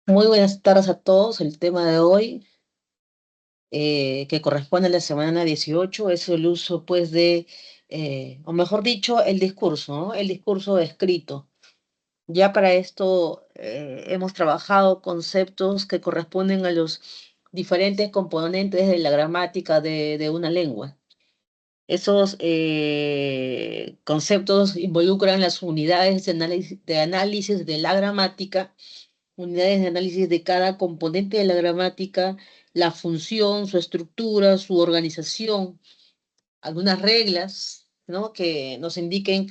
Muy buenas tardes a todos. El tema de hoy, que corresponde a la semana 18, es el uso, pues, o mejor dicho, el discurso, ¿no? El discurso escrito. Ya para esto hemos trabajado conceptos que corresponden a los diferentes componentes de la gramática de una lengua. Esos conceptos involucran las unidades de análisis de la gramática, unidades de análisis de cada componente de la gramática, la función, su estructura, su organización, algunas reglas, ¿no? Que nos indiquen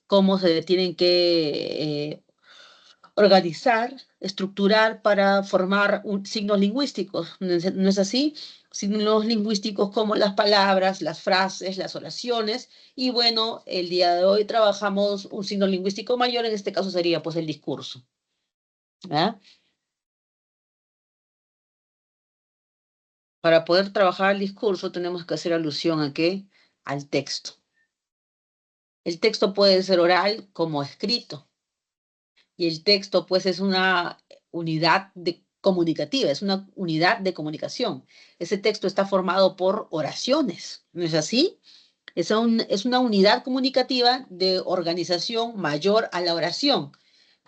cómo se tienen que organizar, estructurar para formar signos lingüísticos. ¿No es así? Signos lingüísticos como las palabras, las frases, las oraciones. Y bueno, el día de hoy trabajamos un signo lingüístico mayor, en este caso sería pues el discurso. ¿Ah? Para poder trabajar el discurso tenemos que hacer alusión ¿a qué? Al texto. El texto puede ser oral como escrito, y el texto pues es una unidad comunicativa, es una unidad de comunicación. Ese texto está formado por oraciones, ¿no es así? Es una unidad comunicativa de organización mayor a la oración,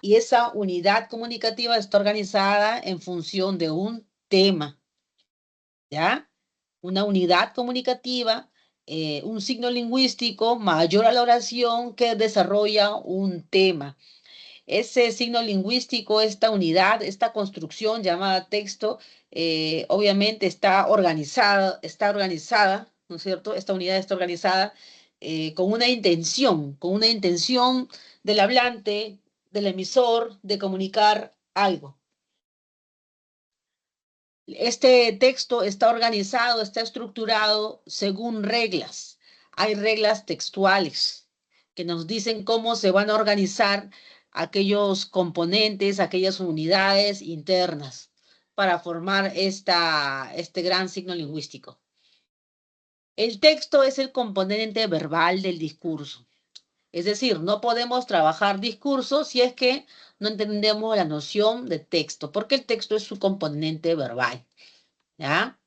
y esa unidad comunicativa está organizada en función de un tema, ¿ya? Una unidad comunicativa, un signo lingüístico mayor a la oración que desarrolla un tema. Ese signo lingüístico, esta unidad, esta construcción llamada texto, obviamente está organizada, ¿no es cierto? Esta unidad está organizada con una intención del hablante, del emisor, de comunicar algo. Este texto está organizado, está estructurado según reglas. Hay reglas textuales que nos dicen cómo se van a organizar aquellos componentes, aquellas unidades internas para formar este gran signo lingüístico. El texto es el componente verbal del discurso. Es decir, no podemos trabajar discurso si es que no entendemos la noción de texto, porque el texto es su componente verbal. ¿Ya?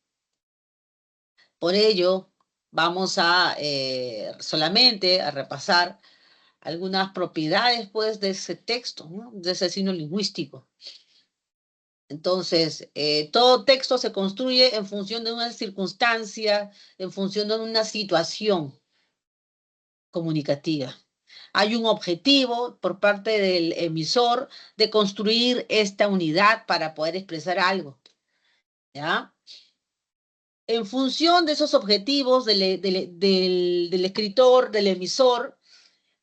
Por ello, vamos a solamente a repasar algunas propiedades, pues, de ese texto, ¿no? De ese signo lingüístico. Entonces, todo texto se construye en función de una circunstancia, en función de una situación comunicativa. Hay un objetivo por parte del emisor de construir esta unidad para poder expresar algo, ¿ya? En función de esos objetivos del escritor, del emisor,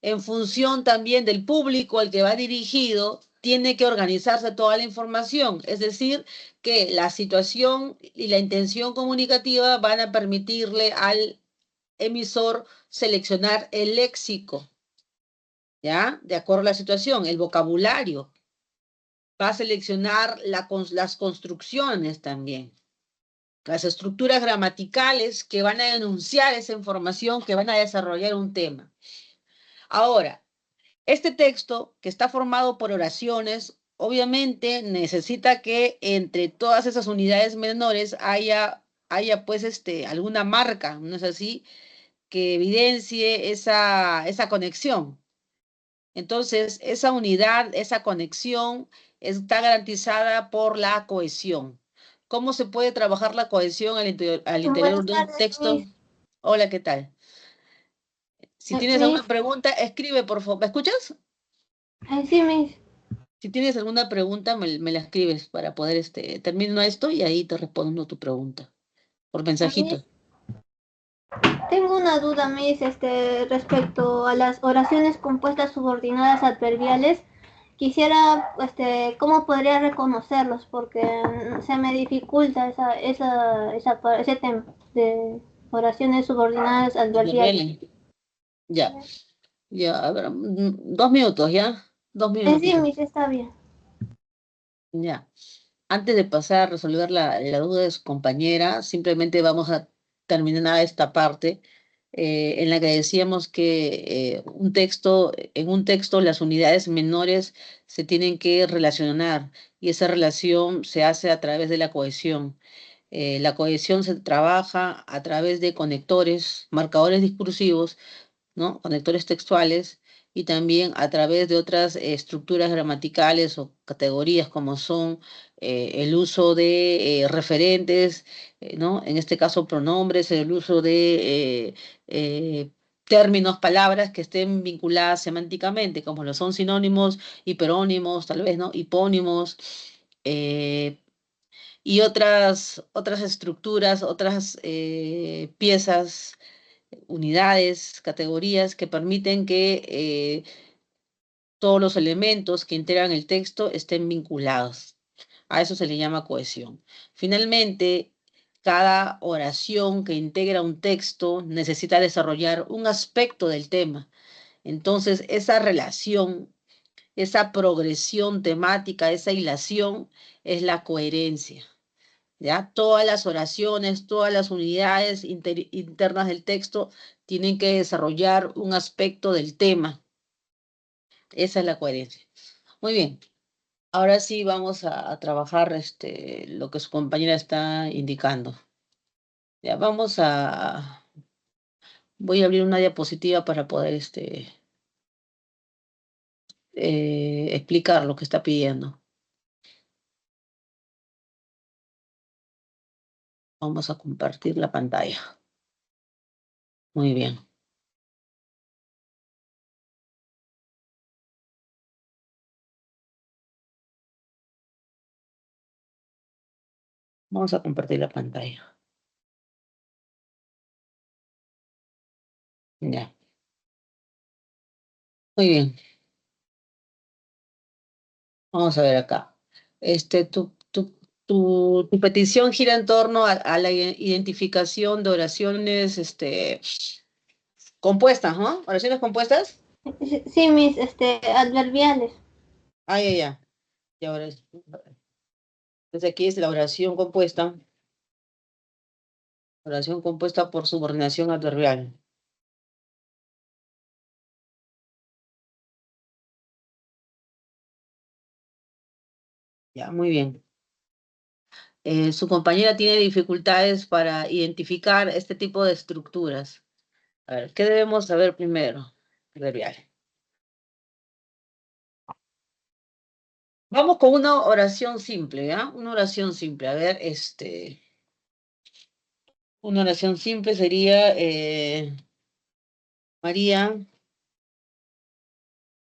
en función también del público al que va dirigido, tiene que organizarse toda la información. Es decir, que la situación y la intención comunicativa van a permitirle al emisor seleccionar el léxico, ¿ya? De acuerdo a la situación, el vocabulario. Va a seleccionar las construcciones también, las estructuras gramaticales que van a enunciar esa información, que van a desarrollar un tema. Ahora, este texto, que está formado por oraciones, obviamente necesita que entre todas esas unidades menores haya pues alguna marca, ¿no es así?, que evidencie esa conexión. Entonces, esa unidad, esa conexión está garantizada por la cohesión. ¿Cómo se puede trabajar la cohesión al interior Buenas de un tardes, texto? Miss. Hola, ¿qué tal? Si tienes alguna Miss. pregunta, escribe, por favor. ¿Me escuchas? Sí, Miss. Si tienes alguna pregunta, me la escribes para poder, termino esto y ahí te respondo tu pregunta por Miss, mensajito. tengo una duda, Miss, respecto a las oraciones compuestas subordinadas adverbiales. Quisiera, ¿cómo podría reconocerlos? Porque se me dificulta ese tema de oraciones subordinadas adverbiales. Adverbiales. Ya, ya, a ver, 2 minutos, ¿ya? Dos Sí, minutitos. Miss, está bien. Ya. Antes de pasar a resolver la duda de su compañera, simplemente vamos a terminar esta parte. en la que decíamos que en un texto las unidades menores se tienen que relacionar y esa relación se hace a través de la cohesión. La cohesión se trabaja a través de conectores, marcadores discursivos, ¿no? Conectores textuales y también a través de otras estructuras gramaticales o categorías como son el uso de referentes, ¿no? En este caso pronombres, el uso de términos, palabras que estén vinculadas semánticamente, como lo son sinónimos, hiperónimos, tal vez, ¿no? Hipónimos. eh, y otras estructuras, otras piezas, unidades, categorías que permiten que todos los elementos que integran el texto estén vinculados. A eso se le llama cohesión. Finalmente, cada oración que integra un texto necesita desarrollar un aspecto del tema. Entonces, esa relación, esa progresión temática, esa hilación es la coherencia. ¿Ya? Todas las oraciones, todas las unidades internas del texto tienen que desarrollar un aspecto del tema. Esa es la coherencia. Muy bien. Ahora sí vamos a trabajar lo que su compañera está indicando. Ya voy a abrir una diapositiva para poder explicar lo que está pidiendo. Vamos a compartir la pantalla. Muy bien. Vamos a compartir la pantalla. Ya. Muy bien. Vamos a ver acá. Tu petición gira en torno a la identificación de oraciones compuestas, ¿no? ¿Oraciones compuestas? Sí, mis adverbiales. Ah, ya, ya. Y ahora, entonces aquí es la oración compuesta por subordinación adverbial. Ya, muy bien. Su compañera tiene dificultades para identificar este tipo de estructuras. A ver, ¿qué debemos saber primero? Adverbial. Vamos con una oración simple, ¿ya? Una oración simple. A ver, una oración simple sería María.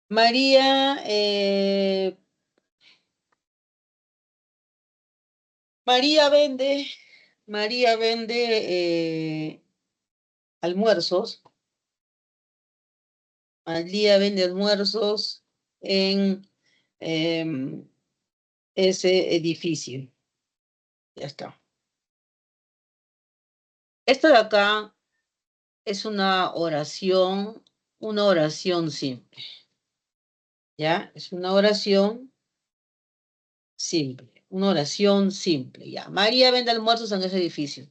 María, María vende, María vende almuerzos. María vende almuerzos en ese edificio. Ya está. Esto de acá es una oración simple. ¿Ya? Es una oración simple, ya. María vende almuerzos en ese edificio.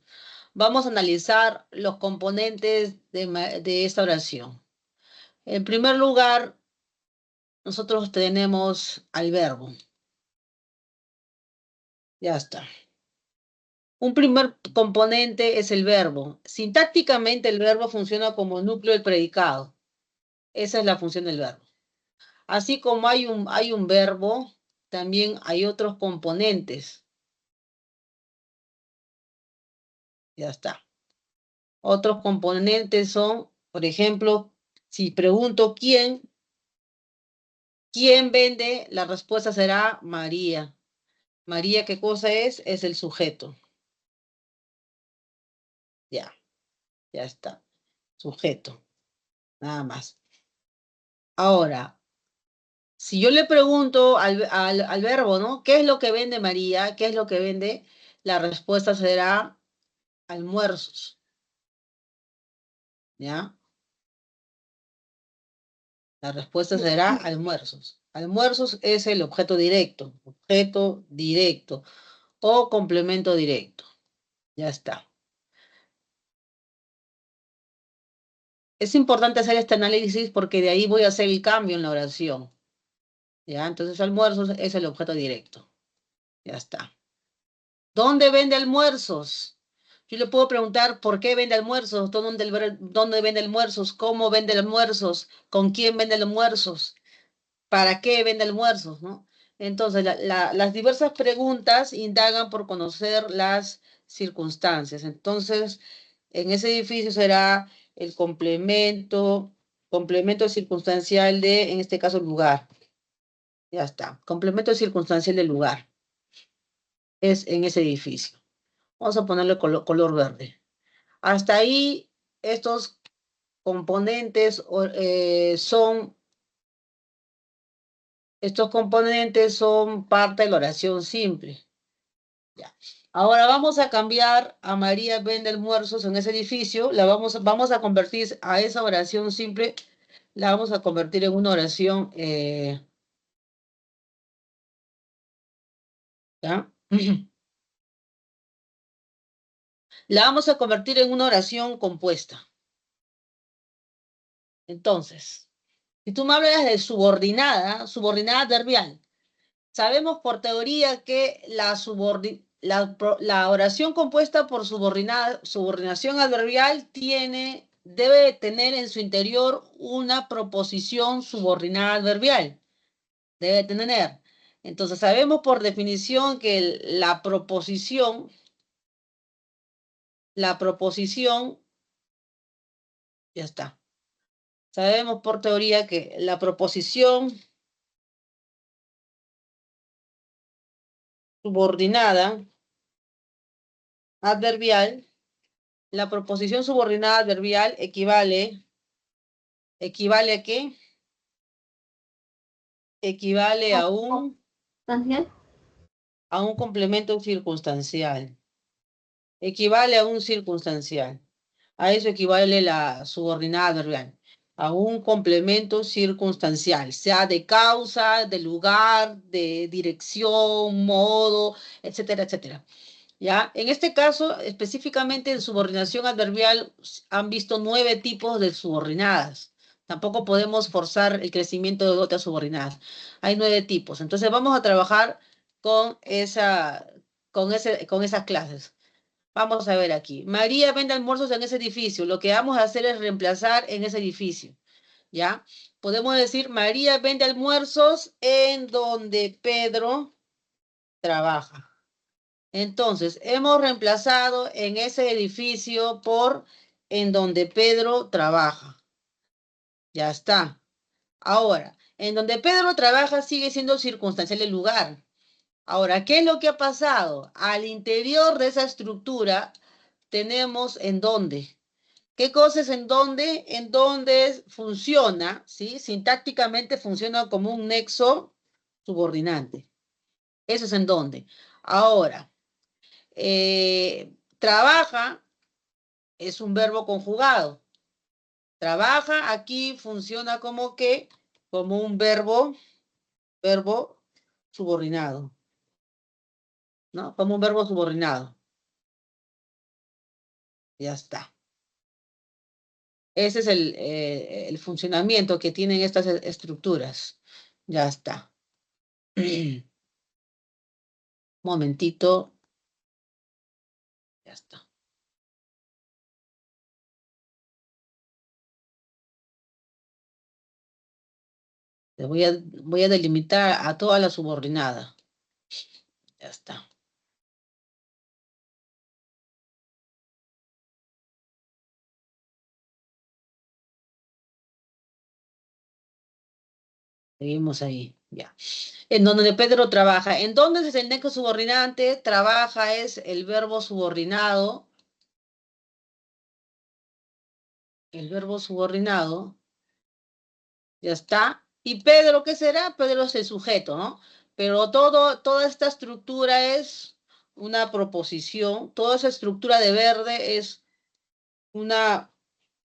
Vamos a analizar los componentes de esta oración. En primer lugar, nosotros tenemos al verbo. Ya está. Un primer componente es el verbo. Sintácticamente el verbo funciona como núcleo del predicado. Esa es la función del verbo. Así como hay un verbo, también hay otros componentes. Ya está. Otros componentes son, por ejemplo, si pregunto ¿quién vende? La respuesta será María. María, ¿qué cosa es? Es el sujeto. Ya, ya está. Sujeto, nada más. Ahora, si yo le pregunto al verbo, ¿no? ¿Qué es lo que vende María? ¿Qué es lo que vende? La respuesta será almuerzos. ¿Ya? La respuesta será almuerzos. Almuerzos es el objeto directo o complemento directo. Ya está. Es importante hacer este análisis porque de ahí voy a hacer el cambio en la oración. ¿Ya? Entonces almuerzos es el objeto directo. Ya está. ¿Dónde vende almuerzos? Yo le puedo preguntar por qué vende almuerzos, dónde vende almuerzos, cómo vende almuerzos, con quién vende almuerzos, para qué vende almuerzos, ¿no? Entonces, las diversas preguntas indagan por conocer las circunstancias. Entonces, en ese edificio será el complemento circunstancial de, en este caso, lugar. Ya está. Complemento circunstancial del lugar. Es en ese edificio. Vamos a ponerle color verde. Hasta ahí, estos estos componentes son parte de la oración simple. Ya. Ahora vamos a cambiar a María vende almuerzos en ese edificio, vamos a convertir a esa oración simple, la vamos a convertir en una oración, ¿ya? La vamos a convertir en una oración compuesta. Entonces, si tú me hablas de subordinada adverbial, sabemos por teoría que la oración compuesta por subordinación adverbial debe tener en su interior una proposición subordinada adverbial. Debe tener. Entonces sabemos por definición que la proposición, ya está. Sabemos por teoría que la proposición subordinada adverbial, la proposición subordinada adverbial ¿equivale a qué? Equivale a un complemento circunstancial. Equivale a un circunstancial. A eso equivale la subordinada adverbial. A un complemento circunstancial, sea de causa, de lugar, de dirección, modo, etcétera, etcétera. ¿Ya? En este caso, específicamente en subordinación adverbial, han visto 9 tipos de subordinadas. Tampoco podemos forzar el crecimiento de otras subordinadas. Hay 9 tipos. Entonces vamos a trabajar con con esas clases. Vamos a ver aquí. María vende almuerzos en ese edificio. Lo que vamos a hacer es reemplazar en ese edificio. ¿Ya? Podemos decir, María vende almuerzos en donde Pedro trabaja. Entonces, hemos reemplazado en ese edificio por en donde Pedro trabaja. Ya está. Ahora, en donde Pedro trabaja sigue siendo circunstancial el lugar. Ahora, ¿qué es lo que ha pasado? Al interior de esa estructura tenemos en dónde. ¿Qué cosa es en dónde? En dónde funciona, ¿sí? Sintácticamente funciona como un nexo subordinante. Eso es en dónde. Ahora, trabaja es un verbo conjugado. Trabaja aquí funciona como que, como un verbo subordinado, ¿no? Como un verbo subordinado. Ya está. Ese es el funcionamiento que tienen estas estructuras. Ya está. Momentito. Ya está. Voy a delimitar a toda la subordinada. Ya está. Seguimos ahí. Ya. En donde Pedro trabaja. ¿En dónde es el nexo subordinante? Trabaja es el verbo subordinado. El verbo subordinado. Ya está. ¿Y Pedro qué será? Pedro es el sujeto, ¿no? Pero toda esta estructura es una proposición. Toda esa estructura de verde es una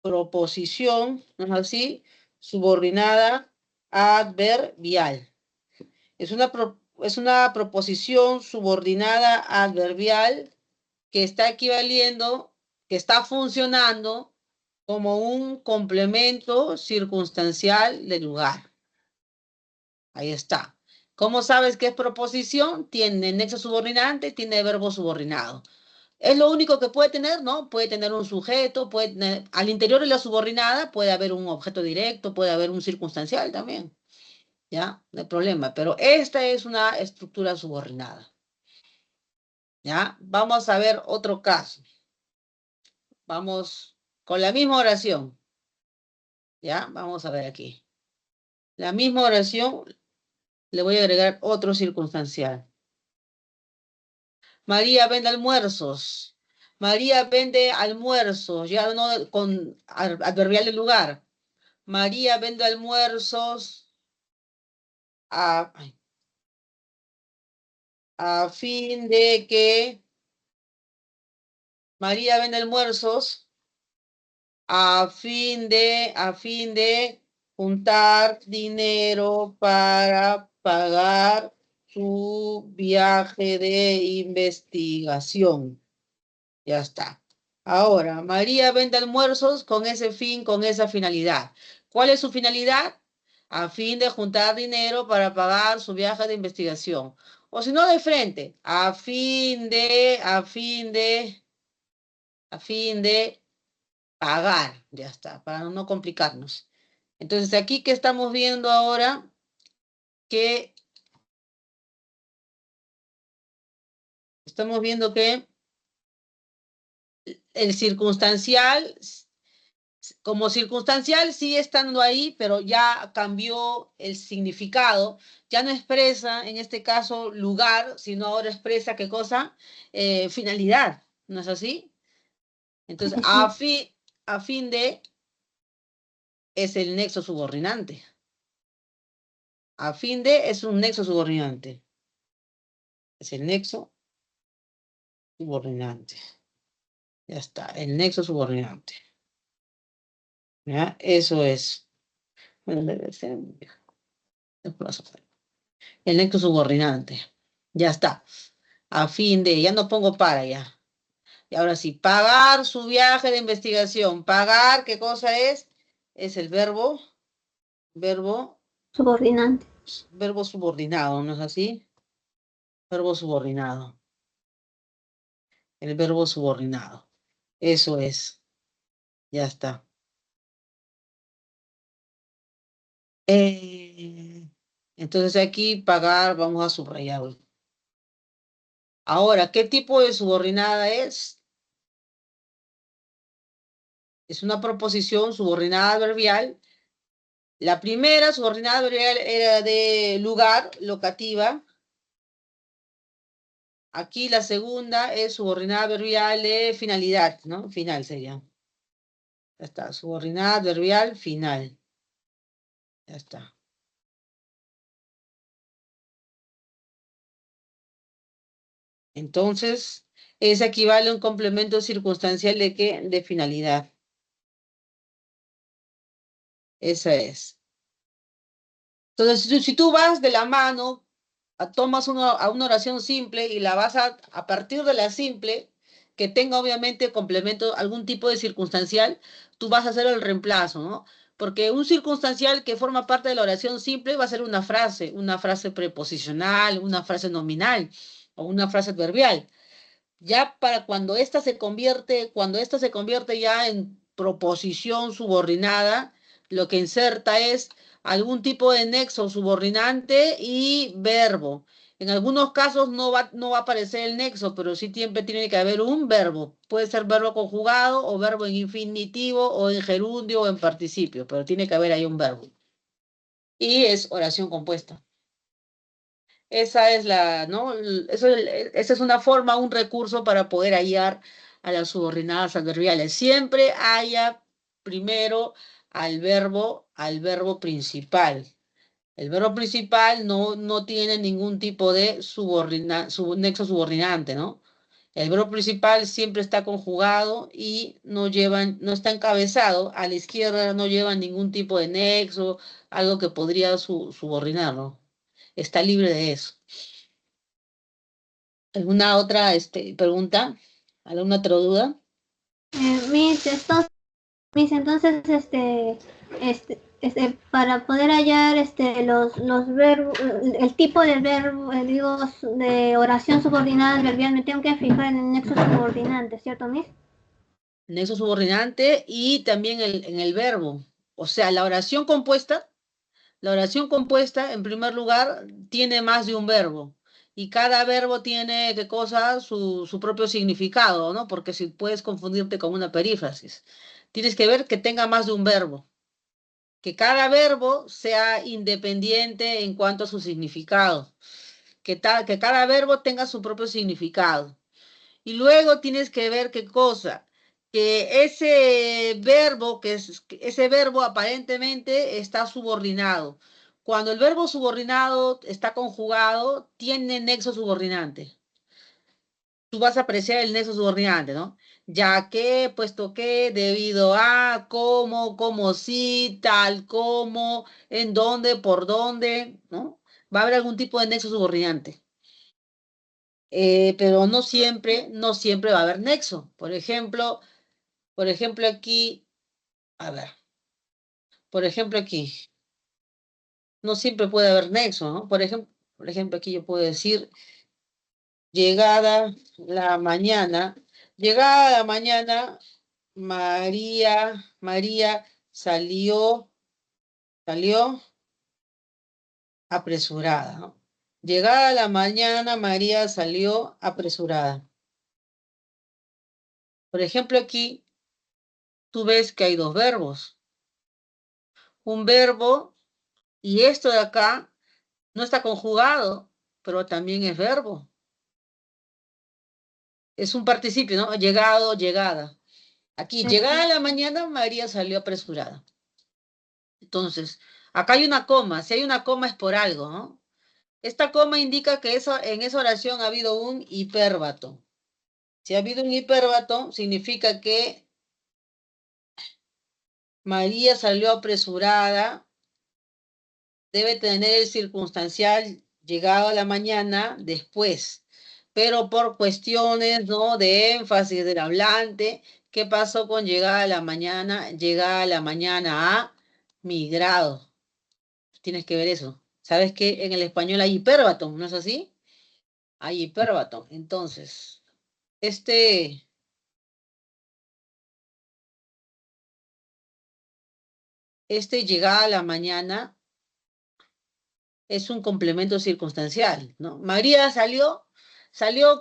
proposición, ¿no es así? Subordinada adverbial. Es una proposición subordinada adverbial que está equivaliendo, que está funcionando como un complemento circunstancial del lugar. Ahí está. ¿Cómo sabes que es proposición? Tiene nexo subordinante, tiene verbo subordinado. Es lo único que puede tener, ¿no? Puede tener un sujeto, puede tener, al interior de la subordinada puede haber un objeto directo, puede haber un circunstancial también, ¿ya? No hay problema, pero esta es una estructura subordinada, ¿ya? Vamos a ver otro caso. Vamos con la misma oración, ¿ya? Vamos a ver aquí. La misma oración, le voy a agregar otro circunstancial. María vende almuerzos. María vende almuerzos, ya no con adverbial del lugar. María vende almuerzos a, a fin de que María vende almuerzos a fin de juntar dinero para pagar su viaje de investigación. Ya está. Ahora, María vende almuerzos con ese fin, con esa finalidad. ¿Cuál es su finalidad? A fin de juntar dinero para pagar su viaje de investigación. O si no, de frente, a fin de pagar. Ya está, para no complicarnos. Entonces, aquí que estamos viendo ahora que estamos viendo que el circunstancial como circunstancial sigue estando ahí, pero ya cambió el significado. Ya no expresa, en este caso, lugar, sino ahora expresa qué cosa, finalidad. ¿No es así? Entonces, Sí, a fin de es el nexo subordinante. A fin de es un nexo subordinante. Es el nexo subordinante. Ya está, el nexo subordinante. ¿Ya? Eso es. Bueno, debe ser el nexo subordinante. Ya está. A fin de, ya no pongo para ya. Y ahora sí, pagar su viaje de investigación. Pagar, ¿qué cosa es? Es el verbo, subordinante. verbo subordinado, ¿no es así? Verbo subordinado. El verbo subordinado. Eso es. Ya está. Eh, entonces aquí pagar, vamos a subrayarlo. Ahora, ¿qué tipo de subordinada es? Es una proposición subordinada adverbial. La primera subordinada adverbial era de lugar, locativa. Aquí la segunda es subordinada adverbial de finalidad, ¿no? Final sería. Ya está, subordinada adverbial final. Ya está. Entonces, es equivale a un complemento circunstancial de qué? De finalidad. Esa es. Entonces, si tú vas de la mano, tomas a una oración simple y la vas a partir de la simple, que tenga obviamente complemento, algún tipo de circunstancial, tú vas a hacer el reemplazo, ¿no? Porque un circunstancial que forma parte de la oración simple va a ser una frase preposicional, una frase nominal o una frase adverbial. Ya para cuando esta se convierte ya en proposición subordinada, lo que inserta es algún tipo de nexo subordinante y verbo. En algunos casos no va a aparecer el nexo, pero sí siempre tiene que haber un verbo. Puede ser verbo conjugado o verbo en infinitivo o en gerundio o en participio, pero tiene que haber ahí un verbo. Y es oración compuesta. Esa es la, ¿no? Esa es una forma, un recurso para poder hallar a las subordinadas adverbiales. Siempre haya primero al verbo principal. El verbo principal no tiene ningún tipo de nexo subordinante, ¿no? El verbo principal siempre está conjugado y no está encabezado. A la izquierda no lleva ningún tipo de nexo, algo que podría subordinarlo. Está libre de eso. ¿Alguna otra pregunta? ¿Alguna otra duda? Miss, esto Miss, entonces, para poder hallar los verbos, el tipo de verbo, digo, de oración subordinada adverbial, me tengo que fijar en el nexo subordinante, ¿cierto, Miss? Nexo subordinante y también en el verbo. O sea, la oración compuesta, en primer lugar, tiene más de un verbo. Y cada verbo tiene, ¿qué cosa? Su propio significado, ¿no? Porque si puedes confundirte con una perífrasis. Tienes que ver que tenga más de un verbo. Que cada verbo sea independiente en cuanto a su significado. Que cada verbo tenga su propio significado. Y luego tienes que ver qué cosa, que ese verbo aparentemente está subordinado. Cuando el verbo subordinado está conjugado, tiene nexo subordinante. Tú vas a apreciar el nexo subordinante, ¿no? Ya que, puesto que, debido a, como si, tal como, en dónde, por dónde, ¿no? Va a haber algún tipo de nexo subordinante. Pero no siempre va a haber nexo. Por ejemplo aquí, a ver, por ejemplo aquí, no siempre puede haber nexo, ¿no? Por ejemplo aquí yo puedo decir llegada la mañana, llegada la mañana, María salió apresurada, ¿no? Llegada la mañana, María salió apresurada. Por ejemplo aquí, tú ves que hay dos verbos. Un verbo y esto de acá no está conjugado, pero también es verbo. Es un participio, ¿no? Llegado, llegada. Aquí, llegada a la mañana, María salió apresurada. Entonces, acá hay una coma. Si hay una coma es por algo, ¿no? Esta coma indica que en esa oración ha habido un hipérbato. Si ha habido un hipérbato, significa que María salió apresurada, debe tener el circunstancial llegado a la mañana después, pero por cuestiones, ¿no? De énfasis del hablante, ¿qué pasó con llegada a la mañana? Llegada a la mañana a migrado. Tienes que ver eso. ¿Sabes que en el español hay hipérbato, no es así? Hay hipérbato. Entonces, este, llegada a la mañana es un complemento circunstancial, ¿no? María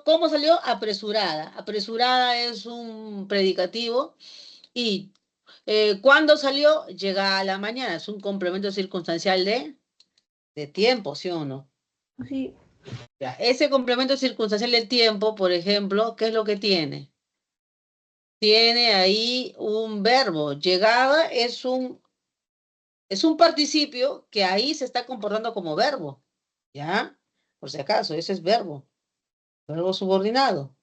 ¿cómo salió? Apresurada. Apresurada es un predicativo y ¿cuándo salió? Llega a la mañana, es un complemento circunstancial de tiempo, ¿sí o no? Sí. Ya, ese complemento circunstancial del tiempo, por ejemplo, ¿qué es lo que tiene? Tiene ahí un verbo. Llegada es un participio que ahí se está comportando como verbo, ¿ya? Por si acaso, ese es verbo subordinado.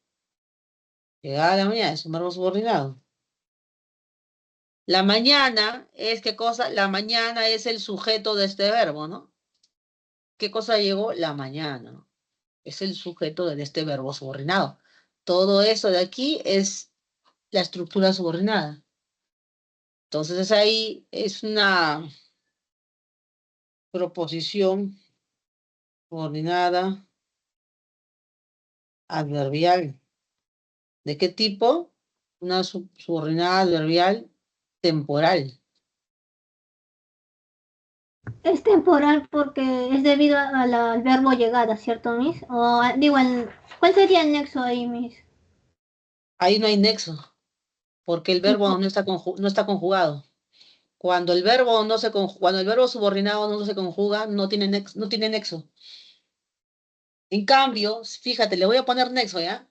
Llegada a la mañana es un verbo subordinado. La mañana es, ¿qué cosa? La mañana es el sujeto de este verbo, ¿no? ¿Qué cosa llegó? La mañana, ¿no? Es el sujeto de este verbo subordinado. Todo eso de aquí es la estructura subordinada. Entonces ahí es una proposición subordinada adverbial. ¿De qué tipo? Una subordinada adverbial temporal. Es temporal porque es debido al verbo llegada, ¿cierto, Miss? O digo, ¿cuál sería el nexo ahí, Miss? Ahí no hay nexo, porque el verbo no está conjugado. Cuando el verbo subordinado no se conjuga, no tiene nexo. En cambio, fíjate, le voy a poner nexo, ¿ya?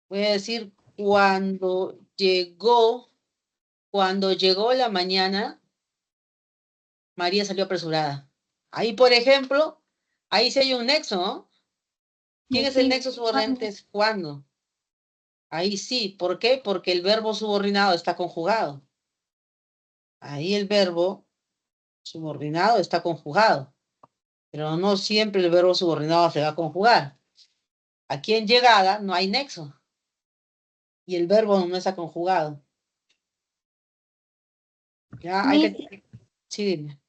Voy a decir cuando llegó la mañana, María salió apresurada. Ahí, por ejemplo, ahí sí hay un nexo, ¿no? ¿Quién es el Sí. nexo subordinante? Es cuando. Ahí sí. ¿Por qué? Porque el verbo subordinado está conjugado. Ahí el verbo subordinado está conjugado. Pero no siempre el verbo subordinado se va a conjugar. Aquí en llegada no hay nexo. Y el verbo no está conjugado. Ya hay Miss, que... Sí, dime.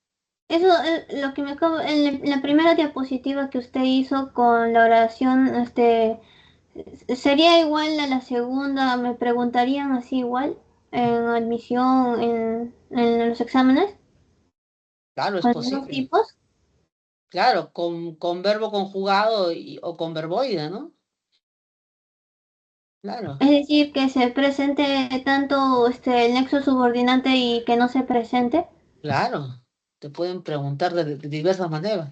eso es lo que me acabo, en la primera diapositiva que usted hizo con la oración, sería igual a la segunda, me preguntarían así igual en admisión, en los exámenes, Claro, es con los dos posible. tipos. Claro, con verbo conjugado o con verboide, ¿no? Claro, Es decir, que se presente tanto el nexo subordinante y que no se presente. claro. Te pueden preguntar de diversas maneras.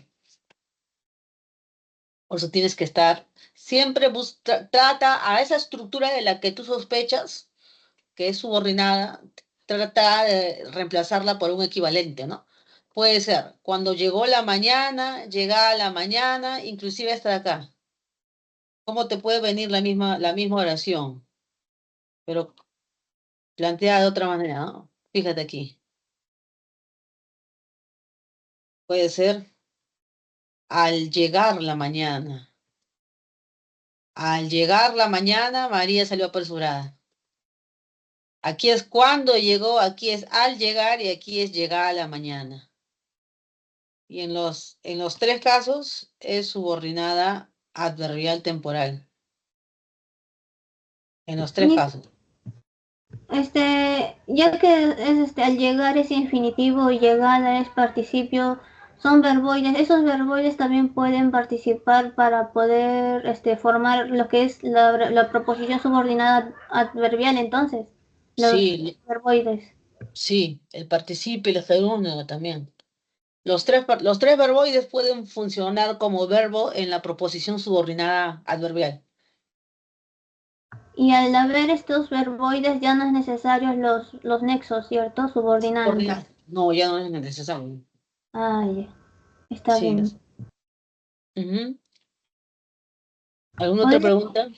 Por eso tienes que estar, siempre trata a esa estructura de la que tú sospechas que es subordinada, trata de reemplazarla por un equivalente, ¿no? Puede ser, cuando llegó la mañana, llegada la mañana, inclusive hasta acá. ¿Cómo te puede venir la misma oración? Pero planteada de otra manera, ¿no? Fíjate aquí. Puede ser al llegar la mañana. Al llegar la mañana, María salió apresurada. Aquí es cuando llegó, aquí es al llegar y aquí es llegada la mañana. Y en los tres casos es subordinada adverbial temporal. En los tres Mis- casos. Ya que al llegar es infinitivo y llegada es participio, son verboides. Esos verboides también pueden participar para poder formar lo que es la proposición subordinada adverbial, entonces, los Sí, verboides. sí, el participio y el gerundio también. Los tres verboides pueden funcionar como verbo en la proposición subordinada adverbial. Y al haber estos verboides ya no es necesario los nexos, ¿cierto? Subordinantes. Subordinada. No, ya no es necesario. Ay, está Sí. bien. Ujú. ¿Alguna otra ¿Podría, pregunta?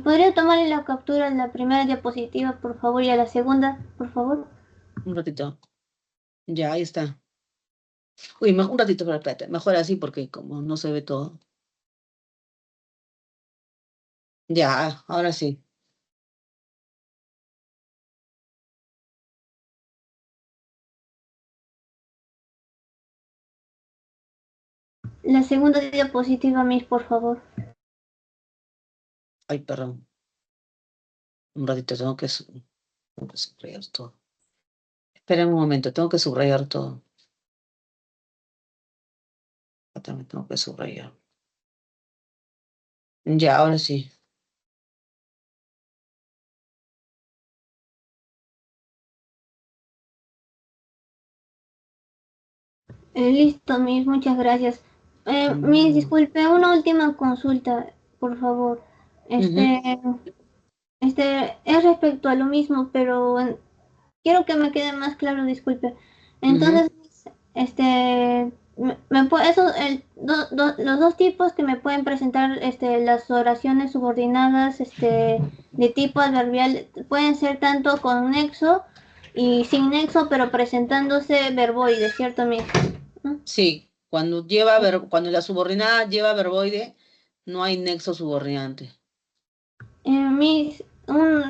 ¿podría tomarle la captura en la primera diapositiva, por favor, y a la segunda, por favor? Un ratito. Ya, ahí está. Uy, un ratito, pero espérate. Mejor así porque como no se ve todo. Ya, ahora sí. La segunda diapositiva, Miss, por favor. Ay, perdón. Un ratito, tengo que subrayar todo. Espera un momento, tengo que subrayar todo. También tengo que subrayar. Ya, ahora sí. Listo, Miss, muchas gracias. Miss, Mm. disculpe, una última consulta, por favor. Ujú, Este, es respecto a lo mismo, pero quiero que me quede más claro, disculpe. ujú. Entonces, esos, los dos tipos que me pueden presentar las oraciones subordinadas de tipo adverbial pueden ser tanto con nexo y sin nexo, pero presentándose verboides, ¿cierto, Miss? ¿Mm? Sí, cuando la subordinada lleva verboide, no hay nexo subordinante.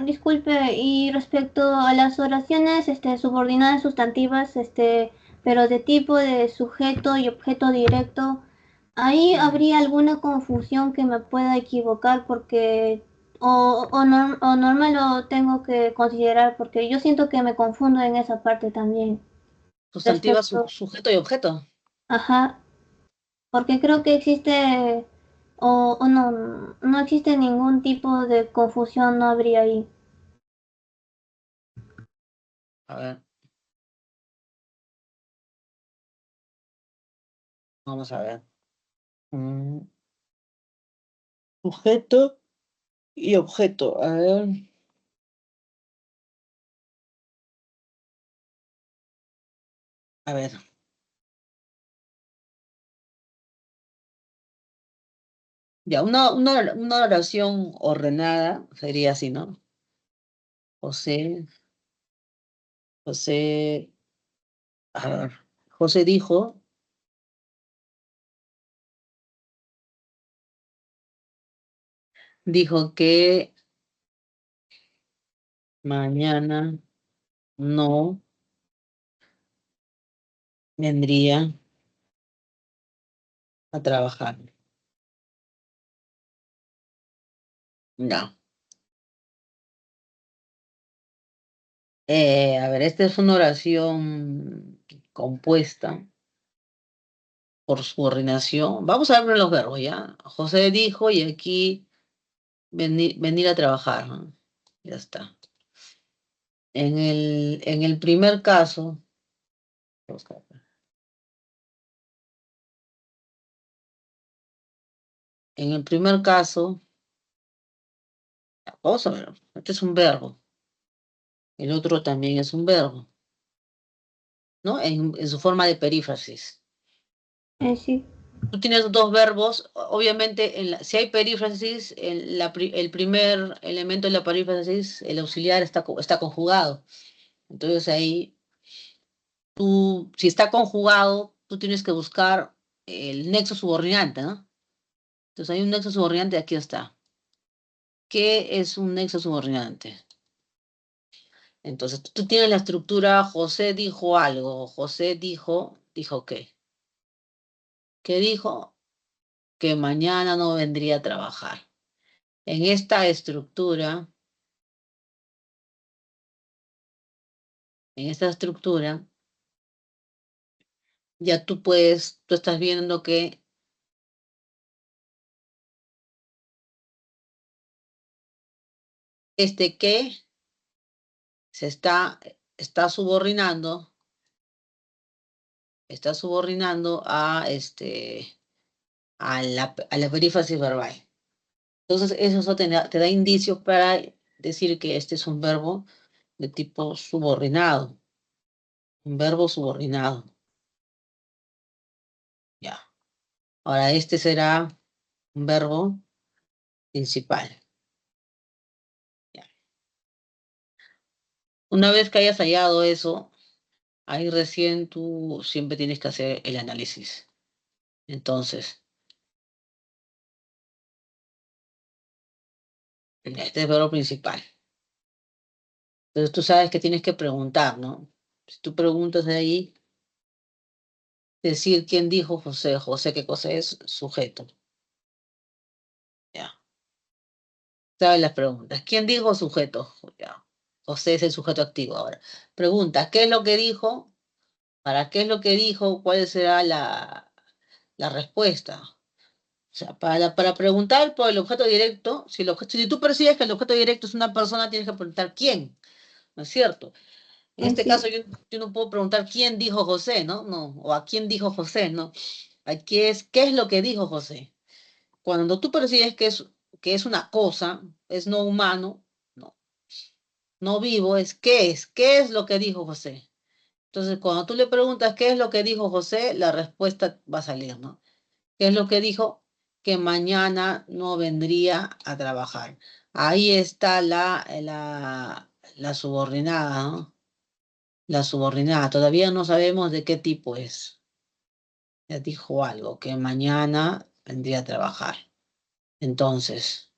Disculpe, y respecto a las oraciones subordinadas sustantivas, pero de tipo de sujeto y objeto directo, ahí Mm. habría alguna confusión que me pueda equivocar porque o normal lo tengo que considerar porque yo siento que me confundo en esa parte también Sustantiva, respecto, sujeto y objeto. ajá, porque creo que existe o no, no existe ningún tipo de confusión, no habría ahí. A ver, vamos a ver. Mm, Sujeto y objeto. A ver. A ver. Ya, una oración ordenada sería así, ¿no? José, José, a ver, José dijo que mañana no vendría a trabajar. No. A ver, esta es una oración compuesta por subordinación. Vamos a ver los verbos, ¿ya? José dijo y aquí venir a trabajar, ¿no? Ya está. En el primer caso, en el primer caso, vamos a ver, este es un verbo, el otro también es un verbo, ¿no? En su forma de perífrasis. Sí. Tú tienes dos verbos, obviamente, si hay perífrasis, el primer elemento de la perífrasis, el auxiliar, está conjugado. Entonces ahí, si está conjugado, tú tienes que buscar el nexo subordinante, ¿no? Entonces hay un nexo subordinante, aquí está. ¿Qué es un nexo subordinante? Entonces tú tienes la estructura, José dijo algo, José ¿dijo qué? ¿Qué dijo? Que mañana no vendría a trabajar. En esta estructura, ya tú estás viendo que este que se está subordinando a la perífrasis verbal. Entonces, eso te da indicios para decir que este es un verbo de tipo subordinado, un verbo subordinado. Ya. Ahora, este será un verbo principal. Ya. Una vez que hayas hallado eso, ahí recién tú siempre tienes que hacer el análisis. Entonces, este es el verbo principal. Entonces tú sabes que tienes que preguntar, ¿no? Si tú preguntas de ahí, decir quién dijo José. José, ¿qué cosa es? Sujeto. Ya. ¿Sabes las preguntas? ¿Quién dijo sujeto? Ya. José es el sujeto activo ahora. Pregunta, ¿qué es lo que dijo? ¿Para qué es lo que dijo? ¿Cuál será la respuesta? O sea, para preguntar por el objeto directo, si tú percibes que el objeto directo es una persona, tienes que preguntar quién, ¿no es cierto? En este caso, Sí. yo no puedo preguntar quién dijo José, ¿no? No, o a quién dijo José, ¿no? Aquí qué es lo que dijo José. Cuando tú percibes que es una cosa, es no humano, no, no vivo, qué es lo que dijo José. Entonces, cuando tú le preguntas qué es lo que dijo José, la respuesta va a salir, ¿no? ¿Qué es lo que dijo? Que mañana no vendría a trabajar. Ahí está la subordinada, ¿no? La subordinada. Todavía no sabemos de qué tipo es. Ya dijo algo, que mañana vendría a trabajar. Entonces,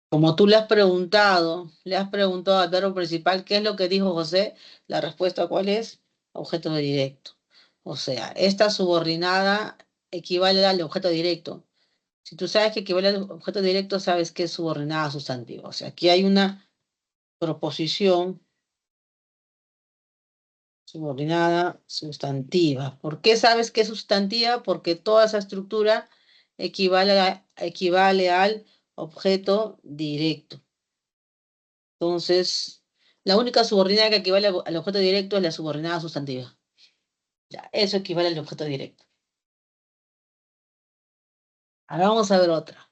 como tú le has preguntado al verbo principal qué es lo que dijo José, la respuesta ¿cuál es? Objeto directo. O sea, esta subordinada equivale al objeto directo. Si tú sabes que equivale al objeto directo, sabes que es subordinada sustantiva. O sea, aquí hay una proposición subordinada sustantiva. ¿Por qué sabes que es sustantiva? Porque toda esa estructura equivale al objeto directo. Entonces, la única subordinada que equivale al objeto directo es la subordinada sustantiva. Ya, eso equivale al objeto directo. Ahora vamos a ver otra.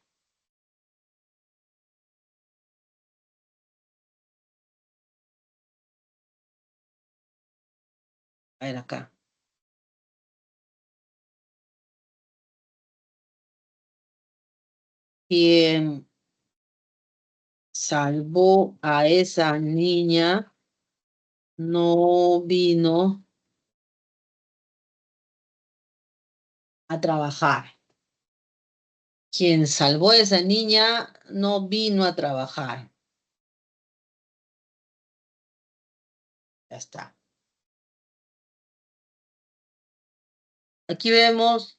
A ver acá. ¿Quién salvó a esa niña? No vino a trabajar. Quien salvó a esa niña no vino a trabajar. Ya está. Aquí vemos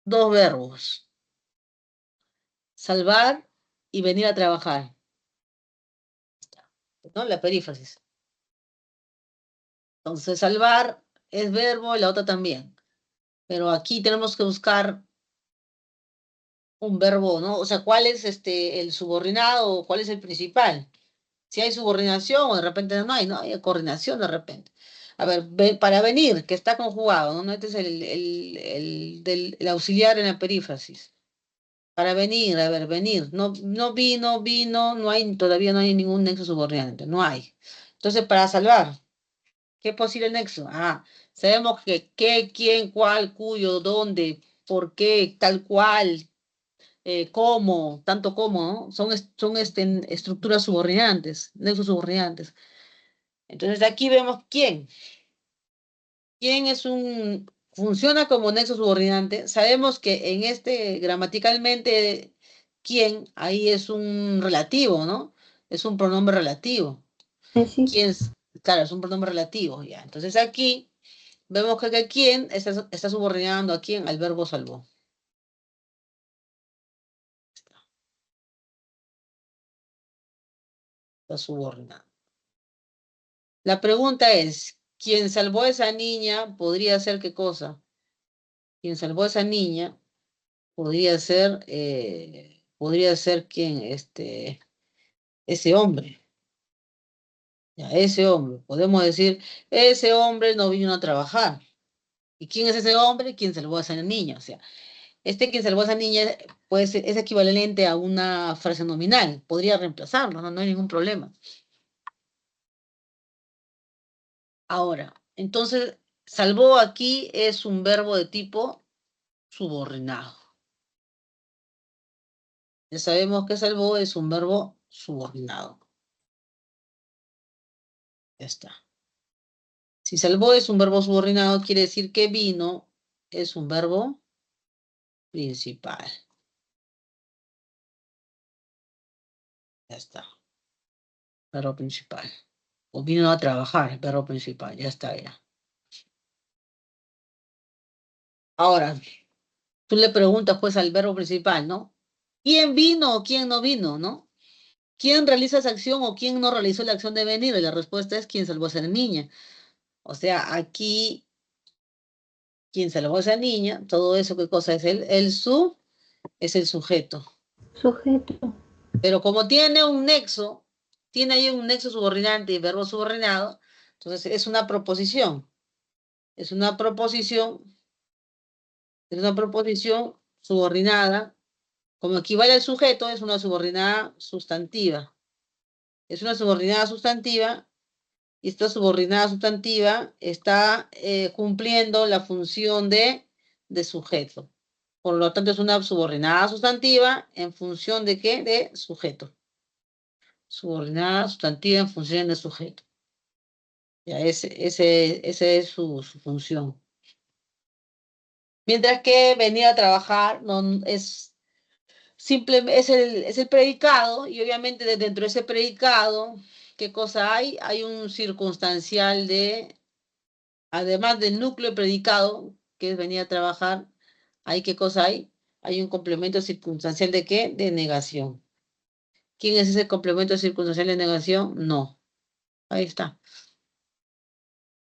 dos verbos. Salvar y venir a trabajar. ¿No? La perífrasis. Entonces, salvar es verbo y la otra también. Pero aquí tenemos que buscar un verbo, ¿no? O sea, ¿cuál es el subordinado o cuál es el principal? Si hay subordinación o de repente no hay, ¿no? Hay coordinación de repente. A ver, para venir, que está conjugado, ¿no? Este es el auxiliar en la perífrasis. Para venir, a ver, venir. No, no vino, no hay, todavía no hay ningún nexo subordinante, no hay. Entonces, para salvar, ¿qué posible nexo? Ah, sabemos que qué, quién, cuál, cuyo, dónde, por qué, tal cual, cómo, tanto como, ¿no? Son estructuras subordinantes, nexos subordinantes. Entonces aquí vemos quién. ¿Quién es funciona como nexo subordinante? Sabemos que en gramaticalmente, quién, ahí es un relativo, ¿no? Es un pronombre relativo. Sí. ¿Quién es? Claro, es un pronombre relativo, ya. Entonces aquí vemos que quién está subordinando a quién al verbo salvó. Está subordinado. La pregunta es, ¿quién salvó a esa niña podría ser qué cosa? ¿Quién salvó a esa niña podría ser quién, ese hombre? Ya, ese hombre. Podemos decir, ese hombre no vino a trabajar. ¿Y quién es ese hombre? ¿Quién salvó a esa niña? O sea, quien salvó a esa niña pues, es equivalente a una frase nominal. Podría reemplazarlo, no hay ningún problema. Ahora, entonces, salvó aquí es un verbo de tipo subordinado. Ya sabemos que salvó es un verbo subordinado. Ya está. Si salvó es un verbo subordinado, quiere decir que vino es un verbo principal. Ya está. Verbo principal. O vino a trabajar, verbo principal. Ya está, ya. Ahora, tú le preguntas pues al verbo principal, ¿no? ¿Quién vino o quién no vino, no? ¿Quién realiza esa acción o quién no realizó la acción de venir? Y la respuesta es quién salvó a esa niña. O sea, aquí, quién salvó a esa niña, todo eso, ¿qué cosa es? Es el sujeto. Sujeto. Pero como tiene ahí un nexo subordinante y verbo subordinado, entonces es una proposición. Es una proposición, es una proposición subordinada. Como equivale al sujeto, es una subordinada sustantiva. Es una subordinada sustantiva y esta subordinada sustantiva está cumpliendo la función de sujeto. Por lo tanto, es una subordinada sustantiva en función de qué? De sujeto. Subordinada sustantiva en función de sujeto. Ya, ese es su función. Mientras que venir a trabajar no, es el predicado y obviamente dentro de ese predicado, ¿qué cosa hay? Hay un circunstancial además del núcleo predicado, que es venir a trabajar, ¿hay qué cosa hay? Hay un complemento circunstancial de qué? De negación. ¿Quién es ese complemento circunstancial de negación? No. Ahí está.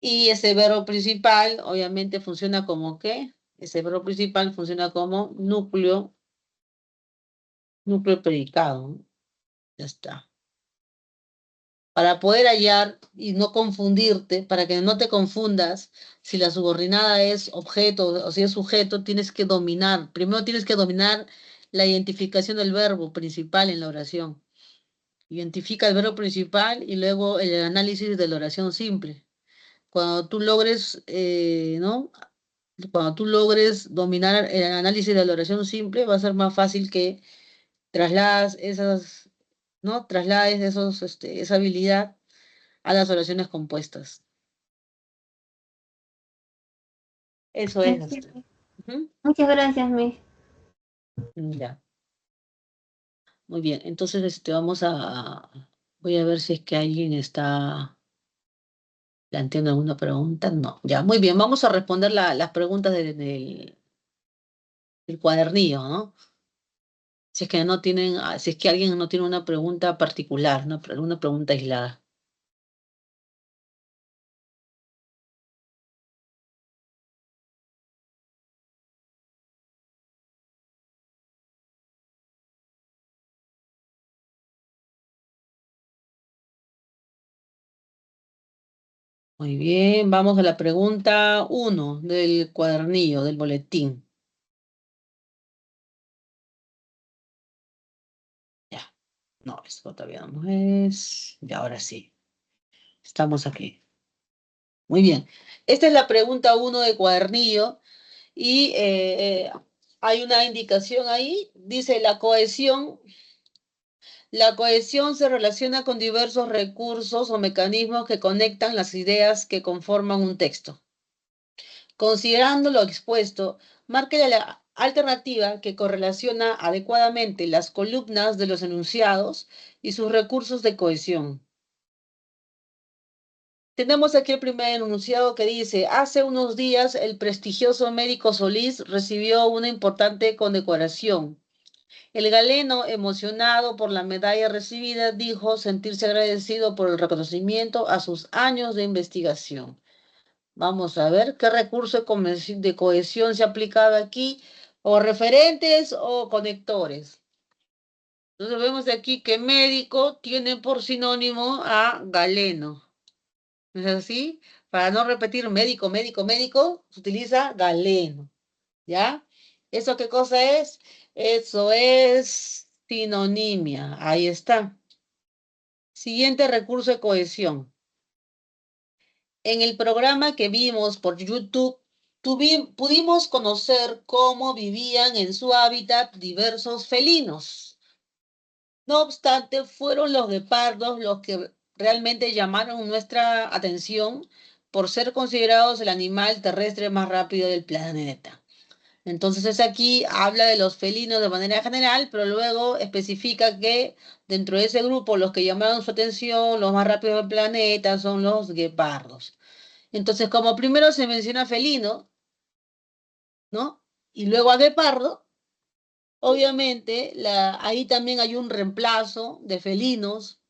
Y ese verbo principal, obviamente, funciona como ¿qué? Ese verbo principal funciona como núcleo predicado, ¿no? Ya está. Para poder hallar y no confundirte, para que no te confundas, si la subordinada es objeto o si es sujeto, tienes que dominar. Primero tienes que dominar la identificación del verbo principal en la oración. Identifica el verbo principal y luego el análisis de la oración simple. Cuando tú logres, ¿no? Cuando tú logres dominar el análisis de la oración simple, va a ser más fácil que traslades ¿no? Traslades esa habilidad a las oraciones compuestas. Eso es. Sí. Ujú. Muchas gracias, Miss. Ya, muy bien. Entonces, voy a ver si es que alguien está ¿Plantean alguna pregunta? No. Ya, muy bien. Vamos a responder las preguntas del cuadernillo, ¿no? Si es que no tienen, si es que alguien no tiene una pregunta particular, ¿no? Una pregunta aislada. Muy bien, vamos a la pregunta 1 del cuadernillo, del boletín. Ya, no, esto todavía no es. Y ahora sí, estamos aquí. Muy bien. Esta es la pregunta 1 de cuadernillo y hay una indicación ahí. Dice la cohesión. La cohesión se relaciona con diversos recursos o mecanismos que conectan las ideas que conforman un texto. Considerando lo expuesto, marque la alternativa que correlaciona adecuadamente las columnas de los enunciados y sus recursos de cohesión. Tenemos aquí el primer enunciado que dice: hace unos días el prestigioso médico Solís recibió una importante condecoración. El galeno, emocionado por la medalla recibida, dijo sentirse agradecido por el reconocimiento a sus años de investigación. Vamos a ver qué recurso de cohesión se ha aplicado aquí, o referentes o conectores. Entonces vemos aquí que médico tiene por sinónimo a galeno. ¿No es así? Para no repetir médico, médico, médico, se utiliza galeno. ¿Ya? ¿Eso qué cosa es? Eso es sinonimia. Ahí está. Siguiente recurso de cohesión. En el programa que vimos por YouTube, pudimos conocer cómo vivían en su hábitat diversos felinos. No obstante, fueron los guepardos los que realmente llamaron nuestra atención por ser considerados el animal terrestre más rápido del planeta. Entonces es aquí, habla de los felinos de manera general, pero luego especifica que dentro de ese grupo los que llamaron su atención, los más rápidos del planeta, son los guepardos. Entonces, como primero se menciona felino, ¿no? Y luego a guepardo, obviamente ahí también hay un reemplazo de felinos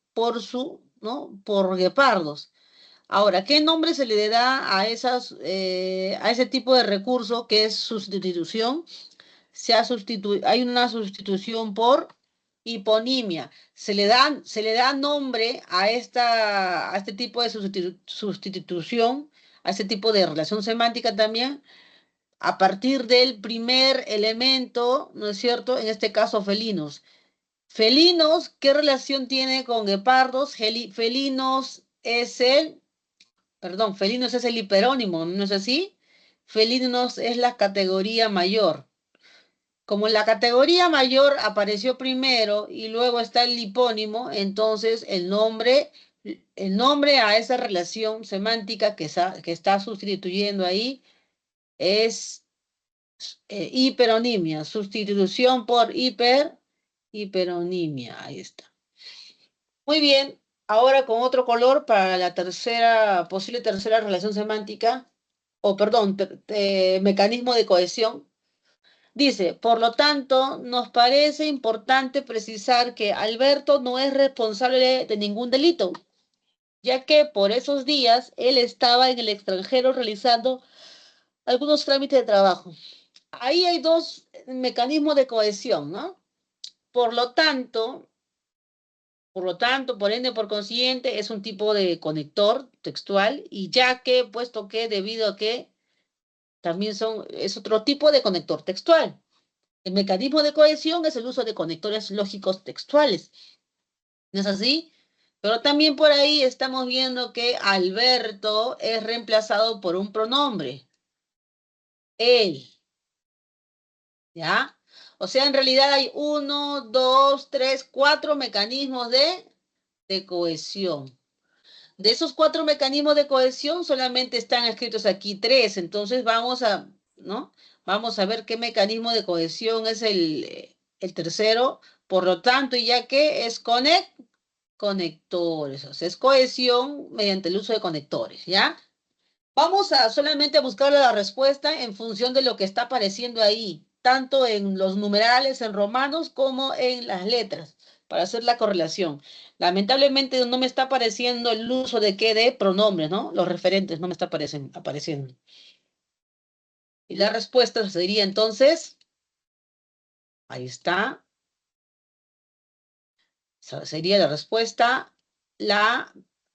¿no? Por guepardos. Ahora, ¿qué nombre se le da a a ese tipo de recurso que es sustitución? Hay una sustitución por hiponimia. Se le da nombre a este tipo de sustitución, a este tipo de relación semántica también, a partir del primer elemento, ¿no es cierto? En este caso, felinos. Felinos, ¿qué relación tiene con guepardos? Felinos es el hiperónimo, ¿no es así? Felinos es la categoría mayor. Como la categoría mayor apareció primero y luego está el hipónimo, entonces el nombre a esa relación semántica que está sustituyendo ahí es hiperonimia, sustitución por hiperonimia. Ahí está. Muy bien, ahora con otro color para la posible tercera relación semántica, o perdón, mecanismo de cohesión. Dice, por lo tanto, nos parece importante precisar que Alberto no es responsable de ningún delito, ya que por esos días él estaba en el extranjero realizando algunos trámites de trabajo. Ahí hay dos mecanismos de cohesión, ¿no? Por lo tanto, por ende, por consiguiente, es un tipo de conector textual, y ya que, puesto que, debido a que también es otro tipo de conector textual. El mecanismo de cohesión es el uso de conectores lógicos textuales. ¿No es así? Pero también por ahí estamos viendo que Alberto es reemplazado por un pronombre. Él. ¿Ya? O sea, en realidad hay 1, 2, 3, 4 mecanismos de cohesión. De esos 4 mecanismos de cohesión solamente están escritos aquí 3. Entonces ¿no? Vamos a ver qué mecanismo de cohesión es el tercero. Por lo tanto, y ya que es conectores. O sea, es cohesión mediante el uso de conectores, ¿ya? Vamos a solamente buscar la respuesta en función de lo que está apareciendo ahí, tanto en los numerales en romanos como en las letras, para hacer la correlación. Lamentablemente no me está apareciendo el uso de qué de pronombres, ¿no? Los referentes no me está apareciendo. Y la respuesta sería entonces, ahí está, sería la respuesta, la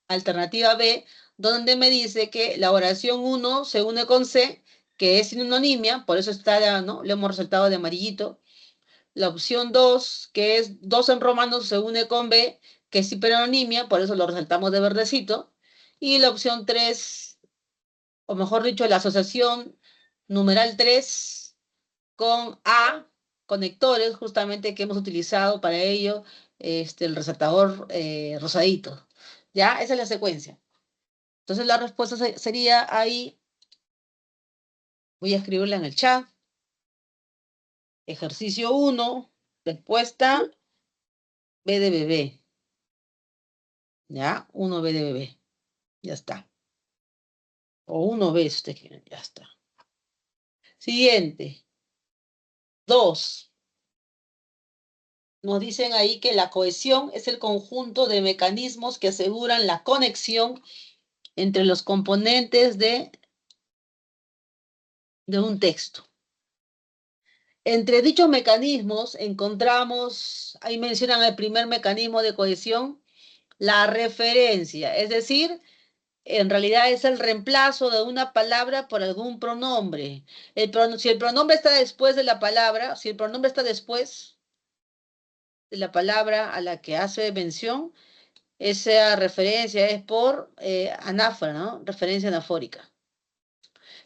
alternativa B, donde me dice que la oración 1 se une con C, que es sinonimia, por eso está, ¿no? Lo hemos resaltado de amarillito. La opción 2, que es 2 en romano, se une con B, que es hiperonimia, por eso lo resaltamos de verdecito. Y la opción 3, o mejor dicho, la asociación numeral 3 con A, conectores, justamente que hemos utilizado para ello, el resaltador rosadito. ¿Ya? Esa es la secuencia. Entonces la respuesta sería ahí, voy a escribirla en el chat. Ejercicio 1, respuesta B de bebé. ¿Ya? 1B de bebé. Ya está. O 1B, si usted quiere. Ya está. Siguiente. 2. Nos dicen ahí que la cohesión es el conjunto de mecanismos que aseguran la conexión entre los componentes de un texto. Entre dichos mecanismos encontramos, ahí mencionan el primer mecanismo de cohesión, la referencia, es decir, en realidad es el reemplazo de una palabra por algún pronombre. Si el pronombre está después de la palabra, si el pronombre está después de la palabra a la que hace mención, esa referencia es por anáfora, ¿no? Referencia anafórica.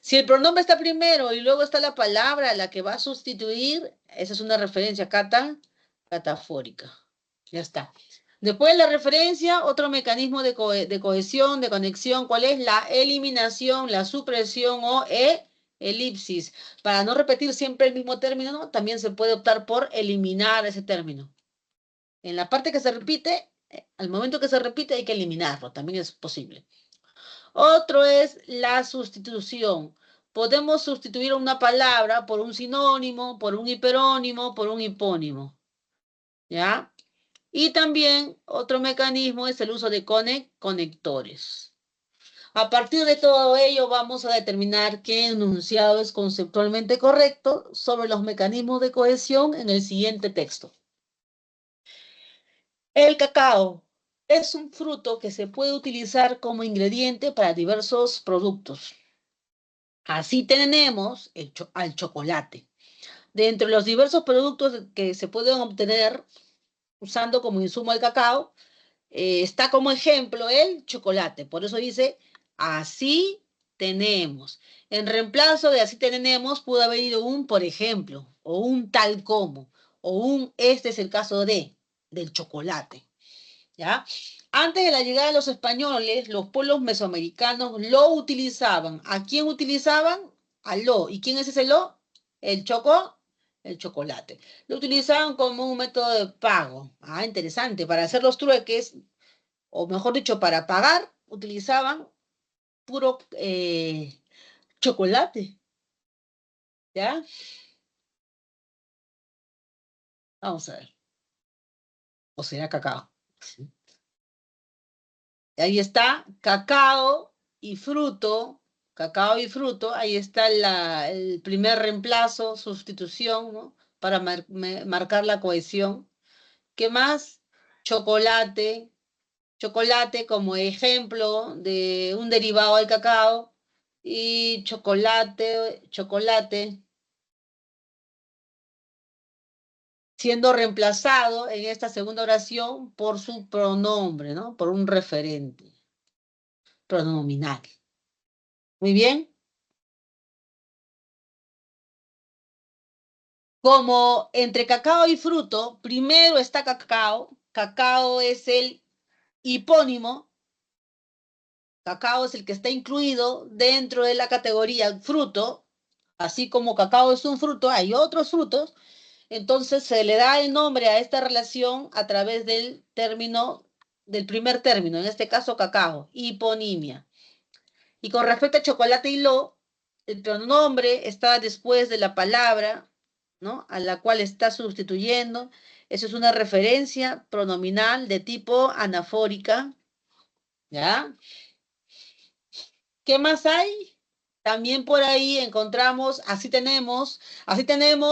Si el pronombre está primero y luego está la palabra a la que va a sustituir, esa es una referencia catafórica. Ya está. Después de la referencia, otro mecanismo de cohesión, de conexión, ¿cuál es? La eliminación, la supresión o elipsis. Para no repetir siempre el mismo término, ¿no? También se puede optar por eliminar ese término. En la parte que se repite, al momento que se repite hay que eliminarlo, también es posible. Otro es la sustitución. Podemos sustituir una palabra por un sinónimo, por un hiperónimo, por un hipónimo. ¿Ya? Y también otro mecanismo es el uso de conectores. A partir de todo ello vamos a determinar qué enunciado es conceptualmente correcto sobre los mecanismos de cohesión en el siguiente texto. El cacao es un fruto que se puede utilizar como ingrediente para diversos productos. Así tenemos al chocolate. De entre los diversos productos que se pueden obtener usando como insumo el cacao, está como ejemplo el chocolate. Por eso dice, así tenemos. En reemplazo de así tenemos, pudo haber ido un por ejemplo, o un tal como, o un este es el caso del chocolate. ¿Ya? Antes de la llegada de los españoles, los pueblos mesoamericanos lo utilizaban. ¿A quién utilizaban? Al lo. ¿Y quién es ese lo? El chocolate. Lo utilizaban como un método de pago. Ah, interesante. Para hacer los trueques, o mejor dicho, para pagar, utilizaban puro chocolate. ¿Ya? Vamos a ver. O será cacao. Y ahí está, cacao y fruto. Cacao y fruto. Ahí está el primer reemplazo, sustitución, ¿no? Para marcar la cohesión. ¿Qué más? Chocolate. Chocolate como ejemplo de un derivado del cacao. Y chocolate, siendo reemplazado en esta segunda oración por su pronombre, ¿no? Por un referente pronominal. Muy bien. Como entre cacao y fruto, primero está cacao. Cacao es el hipónimo. Cacao es el que está incluido dentro de la categoría fruto. Así como cacao es un fruto, hay otros frutos. Entonces se le da el nombre a esta relación a través del término del primer término, en este caso cacao, hiponimia. Y con respecto a chocolate y lo, el pronombre está después de la palabra, ¿no? A la cual está sustituyendo. Eso es una referencia pronominal de tipo anafórica, ¿ya? ¿Qué más hay? También por ahí encontramos, así tenemos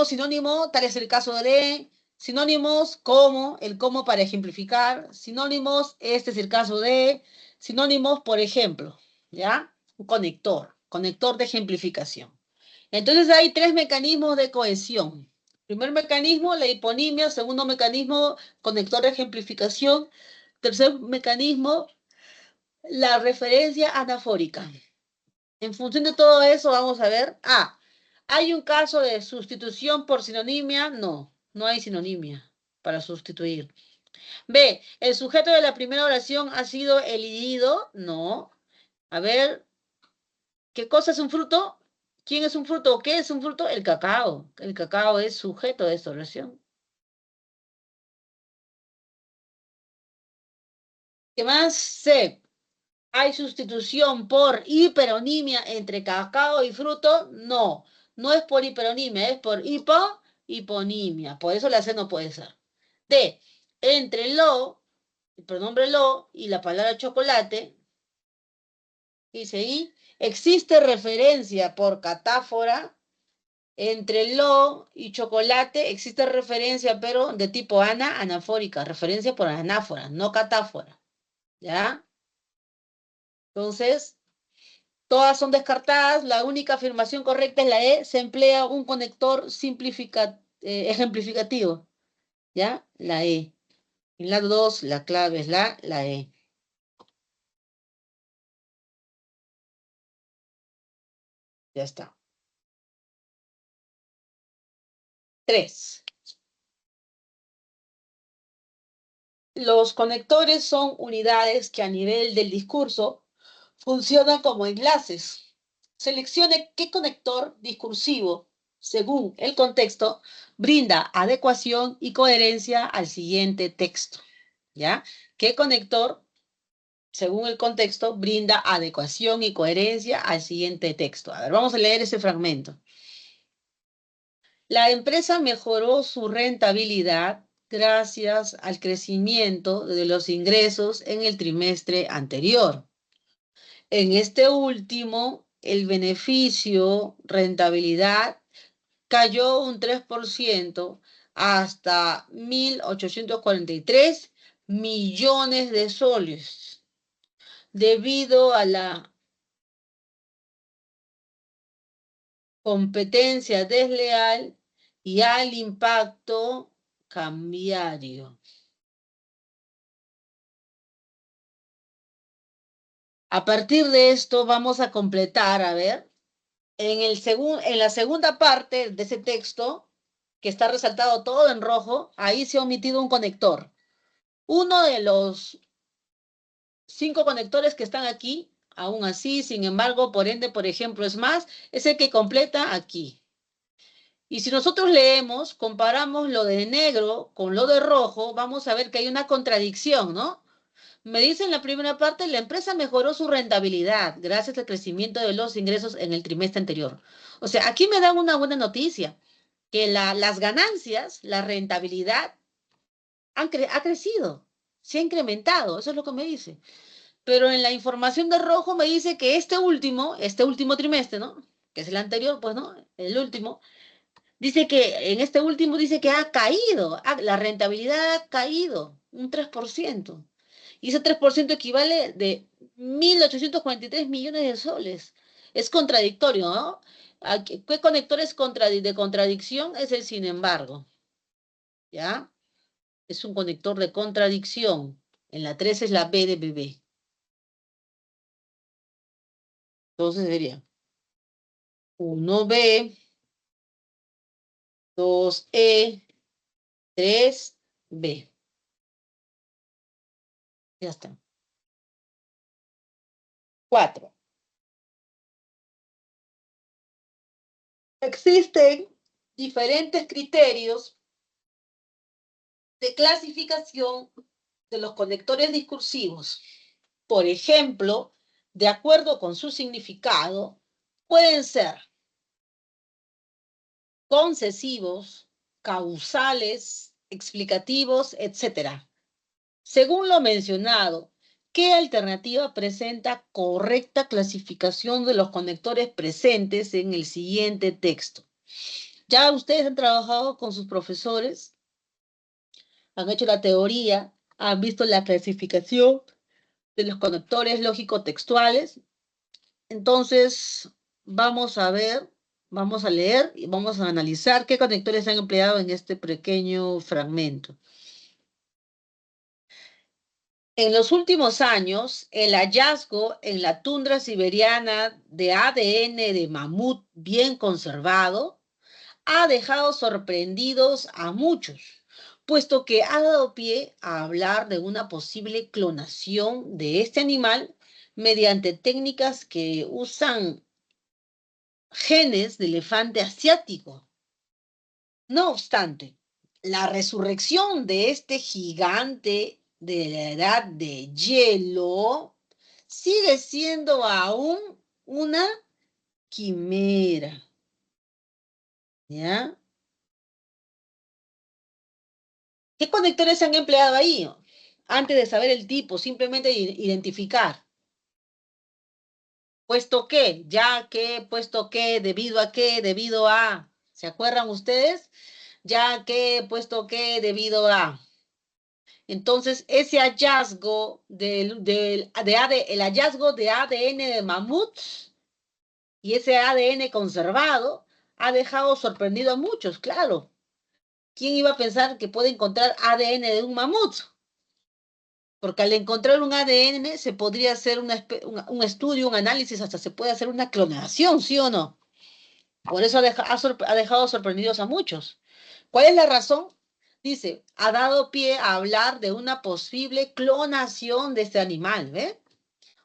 sinónimo, tal es el caso de, sinónimos como, el como para ejemplificar, sinónimos, este es el caso de, sinónimos, por ejemplo, ¿ya? Un conector, conector de ejemplificación. Entonces hay tres mecanismos de cohesión. Primer mecanismo, la hiponimia. Segundo mecanismo, conector de ejemplificación. Tercer mecanismo, la referencia anafórica. En función de todo eso, vamos a ver. A. ¿Hay un caso de sustitución por sinonimia? No, no hay sinonimia para sustituir. B. ¿El sujeto de la primera oración ha sido elidido? No. A ver, ¿qué cosa es un fruto? ¿Quién es un fruto o qué es un fruto? El cacao. El cacao es sujeto de esta oración. ¿Qué más? C. ¿Hay sustitución por hiperonimia entre cacao y fruto? No, no es por hiperonimia, es por hiponimia. Por eso la C no puede ser. D. Entre lo, el pronombre lo y la palabra chocolate, dice ahí, existe referencia por catáfora. Entre lo y chocolate existe referencia, pero de tipo anafórica, referencia por anáfora, no catáfora. ¿Ya? Entonces, todas son descartadas, la única afirmación correcta es la E, se emplea un conector ejemplificativo, ¿ya? La E. En la 2, la clave es la E. Ya está. 3. Los conectores son unidades que a nivel del discurso funcionan como enlaces. Seleccione qué conector discursivo, según el contexto, brinda adecuación y coherencia al siguiente texto. ¿Ya? ¿Qué conector, según el contexto, brinda adecuación y coherencia al siguiente texto? A ver, vamos a leer ese fragmento. La empresa mejoró su rentabilidad gracias al crecimiento de los ingresos en el trimestre anterior. En este último, el beneficio, rentabilidad, cayó un 3% hasta 1.843 millones de soles, debido a la competencia desleal y al impacto cambiario. A partir de esto vamos a completar, a ver, en la segunda parte de ese texto, que está resaltado todo en rojo, ahí se ha omitido un conector. Uno de los 5 conectores que están aquí, aún así, sin embargo, por ende, por ejemplo, es más, es el que completa aquí. Y si nosotros leemos, comparamos lo de negro con lo de rojo, vamos a ver que hay una contradicción, ¿no? Me dice en la primera parte, la empresa mejoró su rentabilidad gracias al crecimiento de los ingresos en el trimestre anterior. O sea, aquí me dan una buena noticia, que las ganancias, la rentabilidad ha crecido, se ha incrementado, eso es lo que me dice. Pero en la información de rojo me dice que este último trimestre, ¿no? Que es el anterior, pues, ¿no? El último, dice que en este último dice que ha caído, la rentabilidad ha caído un 3%. Y ese 3% equivale de 1.843 millones de soles. Es contradictorio, ¿no? ¿Qué conector es de contradicción? Es el sin embargo, ¿ya? Es un conector de contradicción. En la 3 es la B de bebé. Entonces sería 1B, 2E, 3B. Ya está. 4. Existen diferentes criterios de clasificación de los conectores discursivos, por ejemplo, de acuerdo con su significado, pueden ser concesivos, causales, explicativos, etc. Según lo mencionado, ¿qué alternativa presenta correcta clasificación de los conectores presentes en el siguiente texto? Ya ustedes han trabajado con sus profesores, han hecho la teoría, han visto la clasificación de los conectores lógico-textuales. Entonces, vamos a ver, vamos a leer y vamos a analizar qué conectores se han empleado en este pequeño fragmento. En los últimos años, el hallazgo en la tundra siberiana de ADN de mamut bien conservado ha dejado sorprendidos a muchos, puesto que ha dado pie a hablar de una posible clonación de este animal mediante técnicas que usan genes de elefante asiático. No obstante, la resurrección de este gigante de la edad de hielo sigue siendo aún una quimera. ¿Ya? ¿Qué conectores se han empleado ahí? Antes de saber el tipo, simplemente identificar. Puesto que, ya que, puesto que, debido a qué, debido a. ¿Se acuerdan ustedes? Ya que, puesto que, debido a. Entonces, ese hallazgo el hallazgo de ADN de mamuts y ese ADN conservado ha dejado sorprendido a muchos, claro. ¿Quién iba a pensar que puede encontrar ADN de un mamut? Porque al encontrar un ADN se podría hacer un estudio, un análisis, hasta se puede hacer una clonación, ¿sí o no? Por eso ha dejado sorprendidos a muchos. ¿Cuál es la razón? Dice, ha dado pie a hablar de una posible clonación de este animal, ¿ve?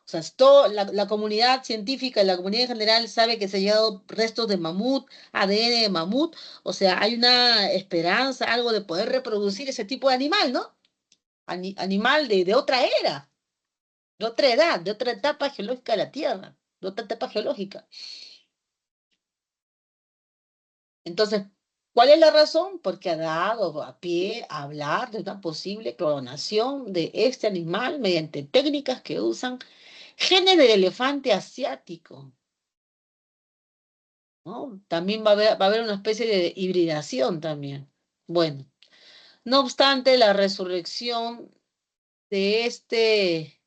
O sea, la comunidad científica y la comunidad en general sabe que se han hallado restos de mamut, ADN de mamut, o sea, hay una esperanza, algo de poder reproducir ese tipo de animal, ¿no? Animal de otra era, de otra edad, de otra etapa geológica de la Tierra, de otra etapa geológica. Entonces, ¿cuál es la razón? Porque ha dado a pie a hablar de una posible clonación de este animal mediante técnicas que usan genes del elefante asiático, ¿no? También va a haber una especie de hibridación también. Bueno, no obstante, la resurrección de este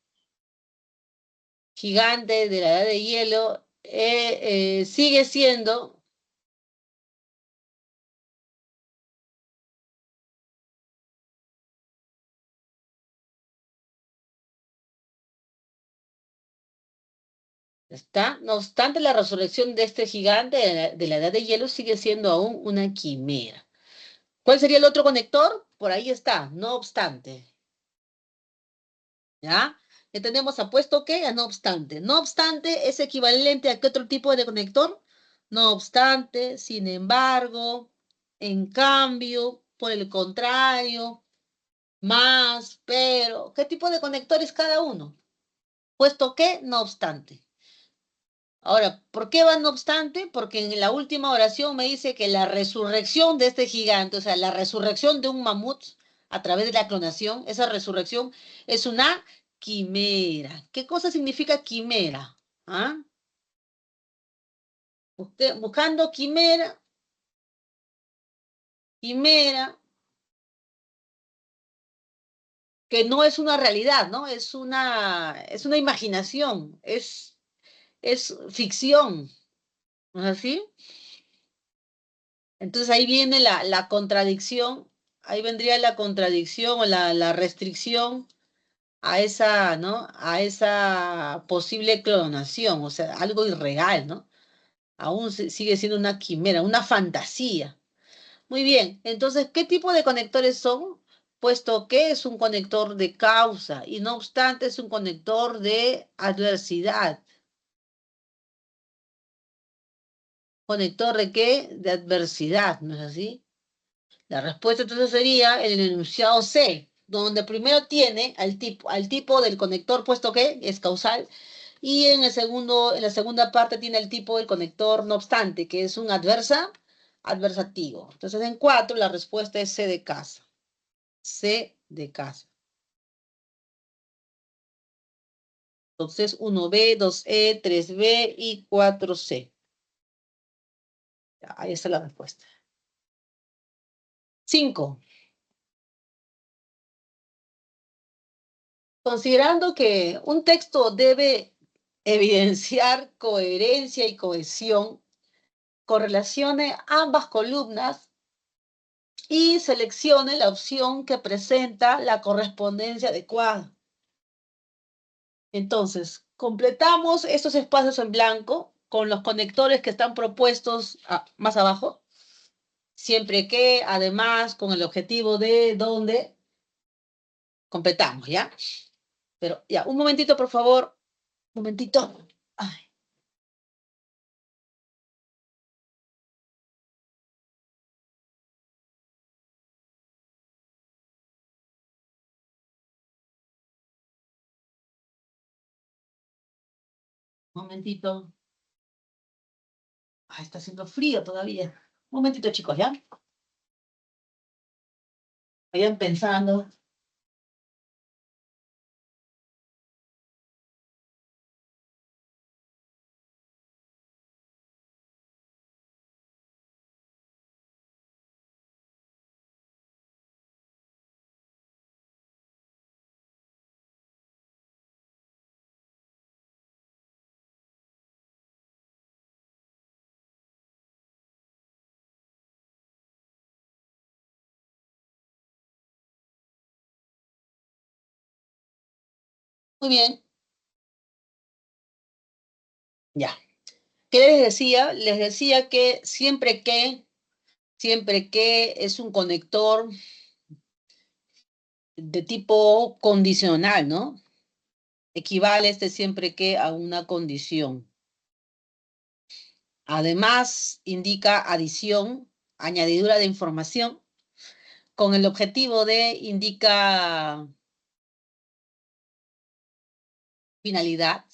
gigante de la edad de hielo sigue siendo. ¿Está? No obstante, la resurrección de este gigante de la edad de hielo sigue siendo aún una quimera. ¿Cuál sería el otro conector? Por ahí está, no obstante. ¿Ya? Ya tenemos apuesto que a no obstante. No obstante es equivalente a qué otro tipo de conector? No obstante, sin embargo, en cambio, por el contrario, más, pero. ¿Qué tipo de conector es cada uno? Puesto que, no obstante. Ahora, ¿por qué va no obstante? Porque en la última oración me dice que la resurrección de este gigante, o sea, la resurrección de un mamut a través de la clonación, esa resurrección es una quimera. ¿Qué cosa significa quimera? ¿Ah? Buscando quimera, quimera, que no es una realidad, ¿no? Es una imaginación, es ficción, ¿no es así? Entonces ahí viene la contradicción, ahí vendría la contradicción o la restricción a esa, ¿no? A esa posible clonación, o sea, algo irreal, ¿no? Aún sigue siendo una quimera, una fantasía. Muy bien, entonces, ¿qué tipo de conectores son? Puesto que es un conector de causa y no obstante es un conector de adversidad. ¿Conector de qué? De adversidad, ¿no es así? La respuesta entonces sería el enunciado C. donde primero tiene al tipo del conector, puesto que es causal, y en la segunda parte tiene el tipo del conector, no obstante, que es un adversativo. Entonces, en 4 la respuesta es C de casa. C de casa. Entonces, 1B, 2E, 3B y 4C. Ahí está la respuesta. 5. Considerando que un texto debe evidenciar coherencia y cohesión, correlacione ambas columnas y seleccione la opción que presenta la correspondencia adecuada. Entonces, completamos estos espacios en blanco con los conectores que están propuestos más abajo, siempre que, además, con el objetivo de donde completamos, ¿ya? Pero ya, un momentito, por favor. Un momentito. Ay. Un momentito. Ay, está haciendo frío todavía. Un momentito, chicos, ¿ya? Vayan pensando. Muy bien, ya. ¿Qué les decía? Les decía que siempre que es un conector de tipo condicional, ¿no? Equivale siempre que a una condición. Además, indica adición, añadidura de información, con el objetivo de indica finalidad,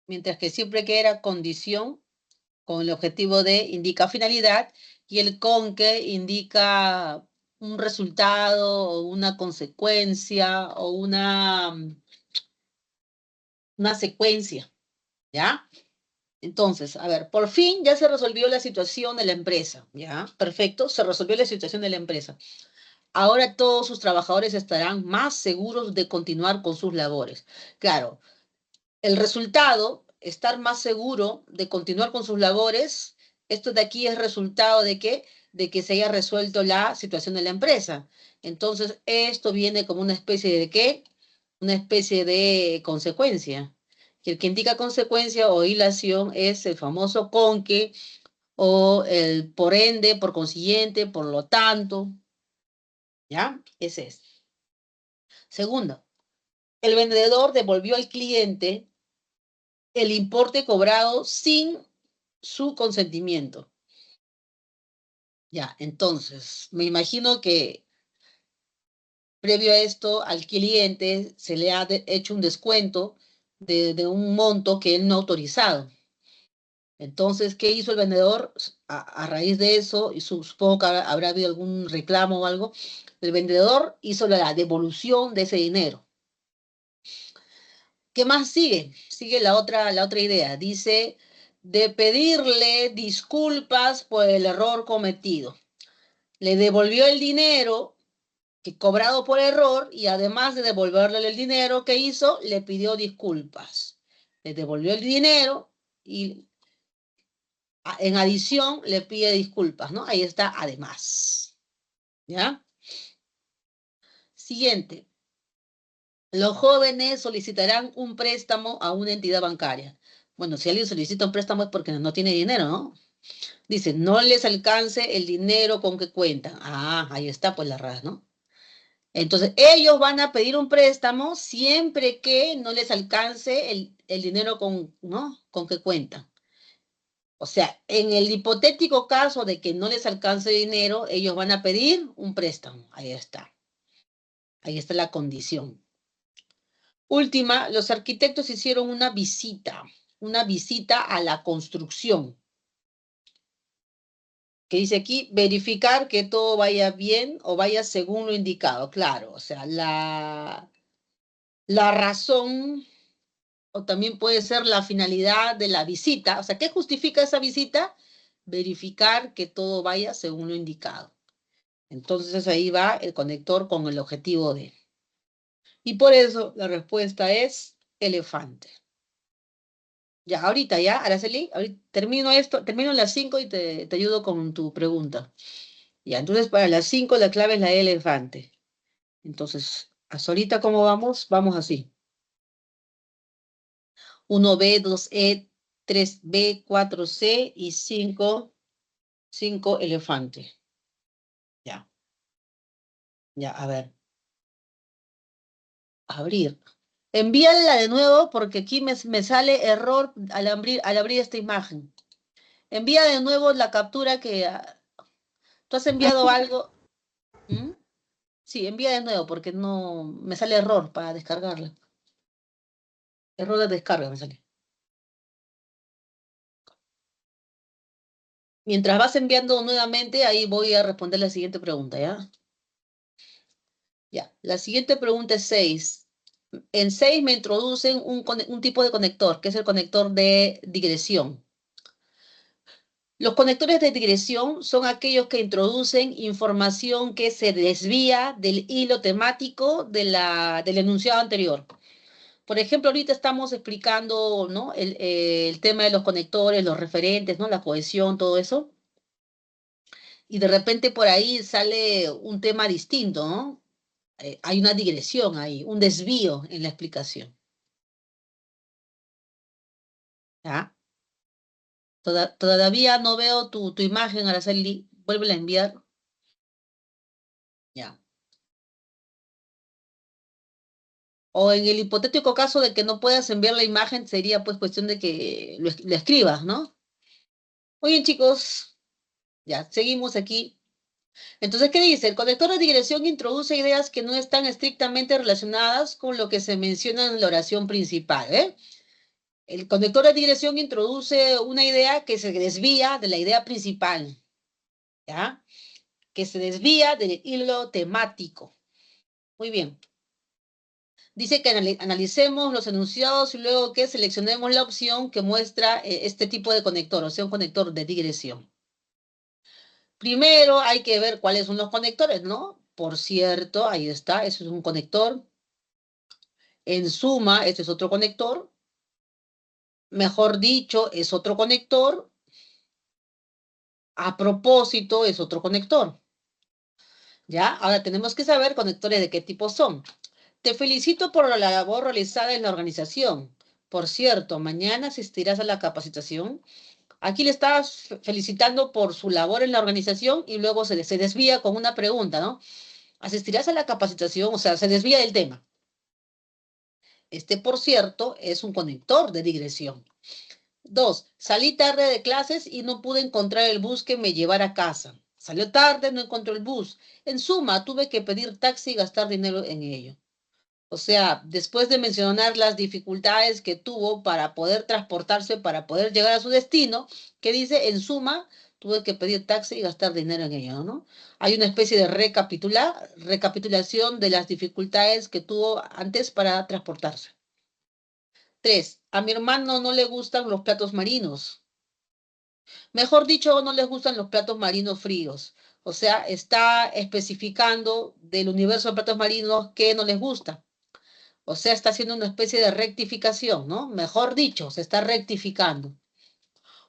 mientras que siempre que era condición, con el objetivo de indica finalidad, y el con que indica un resultado o una consecuencia o una secuencia, ¿ya? Entonces, a ver, por fin ya se resolvió la situación de la empresa, ¿ya? Perfecto, se resolvió la situación de la empresa. Ahora todos sus trabajadores estarán más seguros de continuar con sus labores. Claro, el resultado, estar más seguro de continuar con sus labores, esto de aquí es resultado de qué? De que se haya resuelto la situación de la empresa. Entonces, esto viene como una especie de qué? Una especie de consecuencia. Y el que indica consecuencia o hilación es el famoso con que o el por ende, por consiguiente, por lo tanto. ¿Ya? Ese es. Segundo, el vendedor devolvió al cliente el importe cobrado sin su consentimiento. Ya, entonces, me imagino que previo a esto al cliente se le ha hecho un descuento de un monto que él no ha autorizado. Entonces, ¿qué hizo el vendedor? A raíz de eso, y supongo que habrá habido algún reclamo o algo, el vendedor hizo la devolución de ese dinero. ¿Qué más sigue? Sigue la otra idea. Dice, de pedirle disculpas por el error cometido. Le devolvió el dinero que cobrado por error y además de devolverle el dinero que hizo, le pidió disculpas. Le devolvió el dinero y en adición le pide disculpas, ¿no? Ahí está, además. ¿Ya? Siguiente. Los jóvenes solicitarán un préstamo a una entidad bancaria. Bueno, si alguien solicita un préstamo es porque no tiene dinero, ¿no? Dice, no les alcance el dinero con que cuentan. Ah, ahí está pues la RAS, ¿no? Entonces, ellos van a pedir un préstamo siempre que no les alcance el dinero con, ¿no? con que cuentan. O sea, en el hipotético caso de que no les alcance dinero, ellos van a pedir un préstamo. Ahí está. Ahí está la condición. Última, los arquitectos hicieron una visita a la construcción. Que dice aquí, verificar que todo vaya bien o vaya según lo indicado. Claro, o sea, la razón o también puede ser la finalidad de la visita. O sea, ¿qué justifica esa visita? Verificar que todo vaya según lo indicado. Entonces ahí va el conector con el objetivo de. Y por eso la respuesta es elefante. Ya, ahorita ya, Araceli, ahorita termino esto, termino las 5 y te ayudo con tu pregunta. Ya, entonces para las 5 la clave es la de elefante. Entonces, hasta ahorita, ¿cómo vamos? Vamos así. 1B, 2E, 3B, 4C y 5 elefante. Ya, ya, a ver. Abrir. Envíala de nuevo porque aquí me sale error al abrir esta imagen. Envía de nuevo la captura que... ¿Tú has enviado algo? ¿Mm? Sí, envía de nuevo porque no me sale error para descargarla. Error de descarga me sale. Mientras vas enviando nuevamente, ahí voy a responder la siguiente pregunta, ¿ya? Ya, la siguiente pregunta es 6. En 6 me introducen un tipo de conector, que es el conector de digresión. Los conectores de digresión son aquellos que introducen información que se desvía del hilo temático del enunciado anterior. Por ejemplo, ahorita estamos explicando, ¿no? el tema de los conectores, los referentes, ¿no? La cohesión, todo eso. Y de repente por ahí sale un tema distinto, ¿no? Hay una digresión ahí, un desvío en la explicación. ¿Ya? Todavía no veo tu imagen, Araceli. Vuélvela a enviar. Ya. O en el hipotético caso de que no puedas enviar la imagen, sería pues cuestión de que lo escribas, ¿no? Muy bien, chicos. Ya, seguimos aquí. Entonces, ¿qué dice? El conector de digresión introduce ideas que no están estrictamente relacionadas con lo que se menciona en la oración principal, ¿eh? El conector de digresión introduce una idea que se desvía de la idea principal, ¿ya? Que se desvía del hilo temático. Muy bien. Dice que analicemos los enunciados y luego que seleccionemos la opción que muestra este tipo de conector, o sea, un conector de digresión. Primero hay que ver cuáles son los conectores, ¿no? Por cierto, ahí está, eso es un conector. En suma, este es otro conector. Mejor dicho, es otro conector. A propósito, es otro conector. ¿Ya? Ahora tenemos que saber conectores de qué tipo son. Te felicito por la labor realizada en la organización. Por cierto, mañana asistirás a la capacitación. Aquí le estás felicitando por su labor en la organización y luego se desvía con una pregunta, ¿no? ¿Asistirás a la capacitación? O sea, se desvía del tema. Este, por cierto, es un conector de digresión. 2. Salí tarde de clases y no pude encontrar el bus que me llevara a casa. Salió tarde, no encontró el bus. En suma, tuve que pedir taxi y gastar dinero en ello. O sea, después de mencionar las dificultades que tuvo para poder transportarse, para poder llegar a su destino, que dice, en suma, tuve que pedir taxi y gastar dinero en ello, ¿no? Hay una especie de recapitulación de las dificultades que tuvo antes para transportarse. 3. A mi hermano no le gustan los platos marinos. Mejor dicho, no les gustan los platos marinos fríos. O sea, está especificando del universo de platos marinos que no les gusta. O sea, está haciendo una especie de rectificación, ¿no? Mejor dicho, se está rectificando.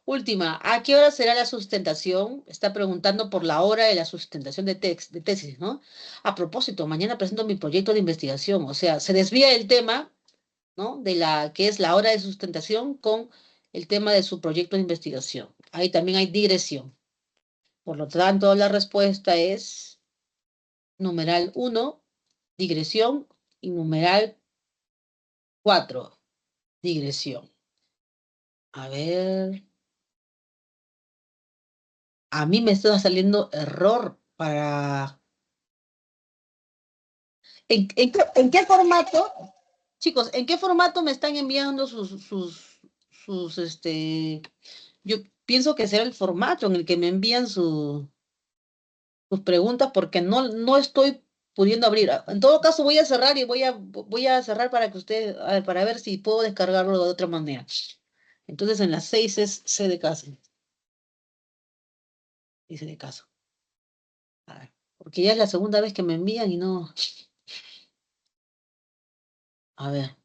Última, ¿a qué hora será la sustentación? Está preguntando por la hora de la sustentación de tesis, ¿no? A propósito, mañana presento mi proyecto de investigación. O sea, se desvía el tema, ¿no? De la que es la hora de sustentación con el tema de su proyecto de investigación. Ahí también hay digresión. Por lo tanto, la respuesta es numeral 1, digresión, y numeral 4, digresión. A ver. A mí me está saliendo error para... ¿En qué formato? Chicos, ¿en qué formato me están enviando Yo pienso que será el formato en el que me envían sus preguntas porque no estoy pudiendo abrir. En todo caso, voy a cerrar y voy a cerrar para que usted, a ver, para ver si puedo descargarlo de otra manera. Entonces, en las 6 es C de casa. Dice de caso. A ver, porque ya es la segunda vez que me envían y no. A ver,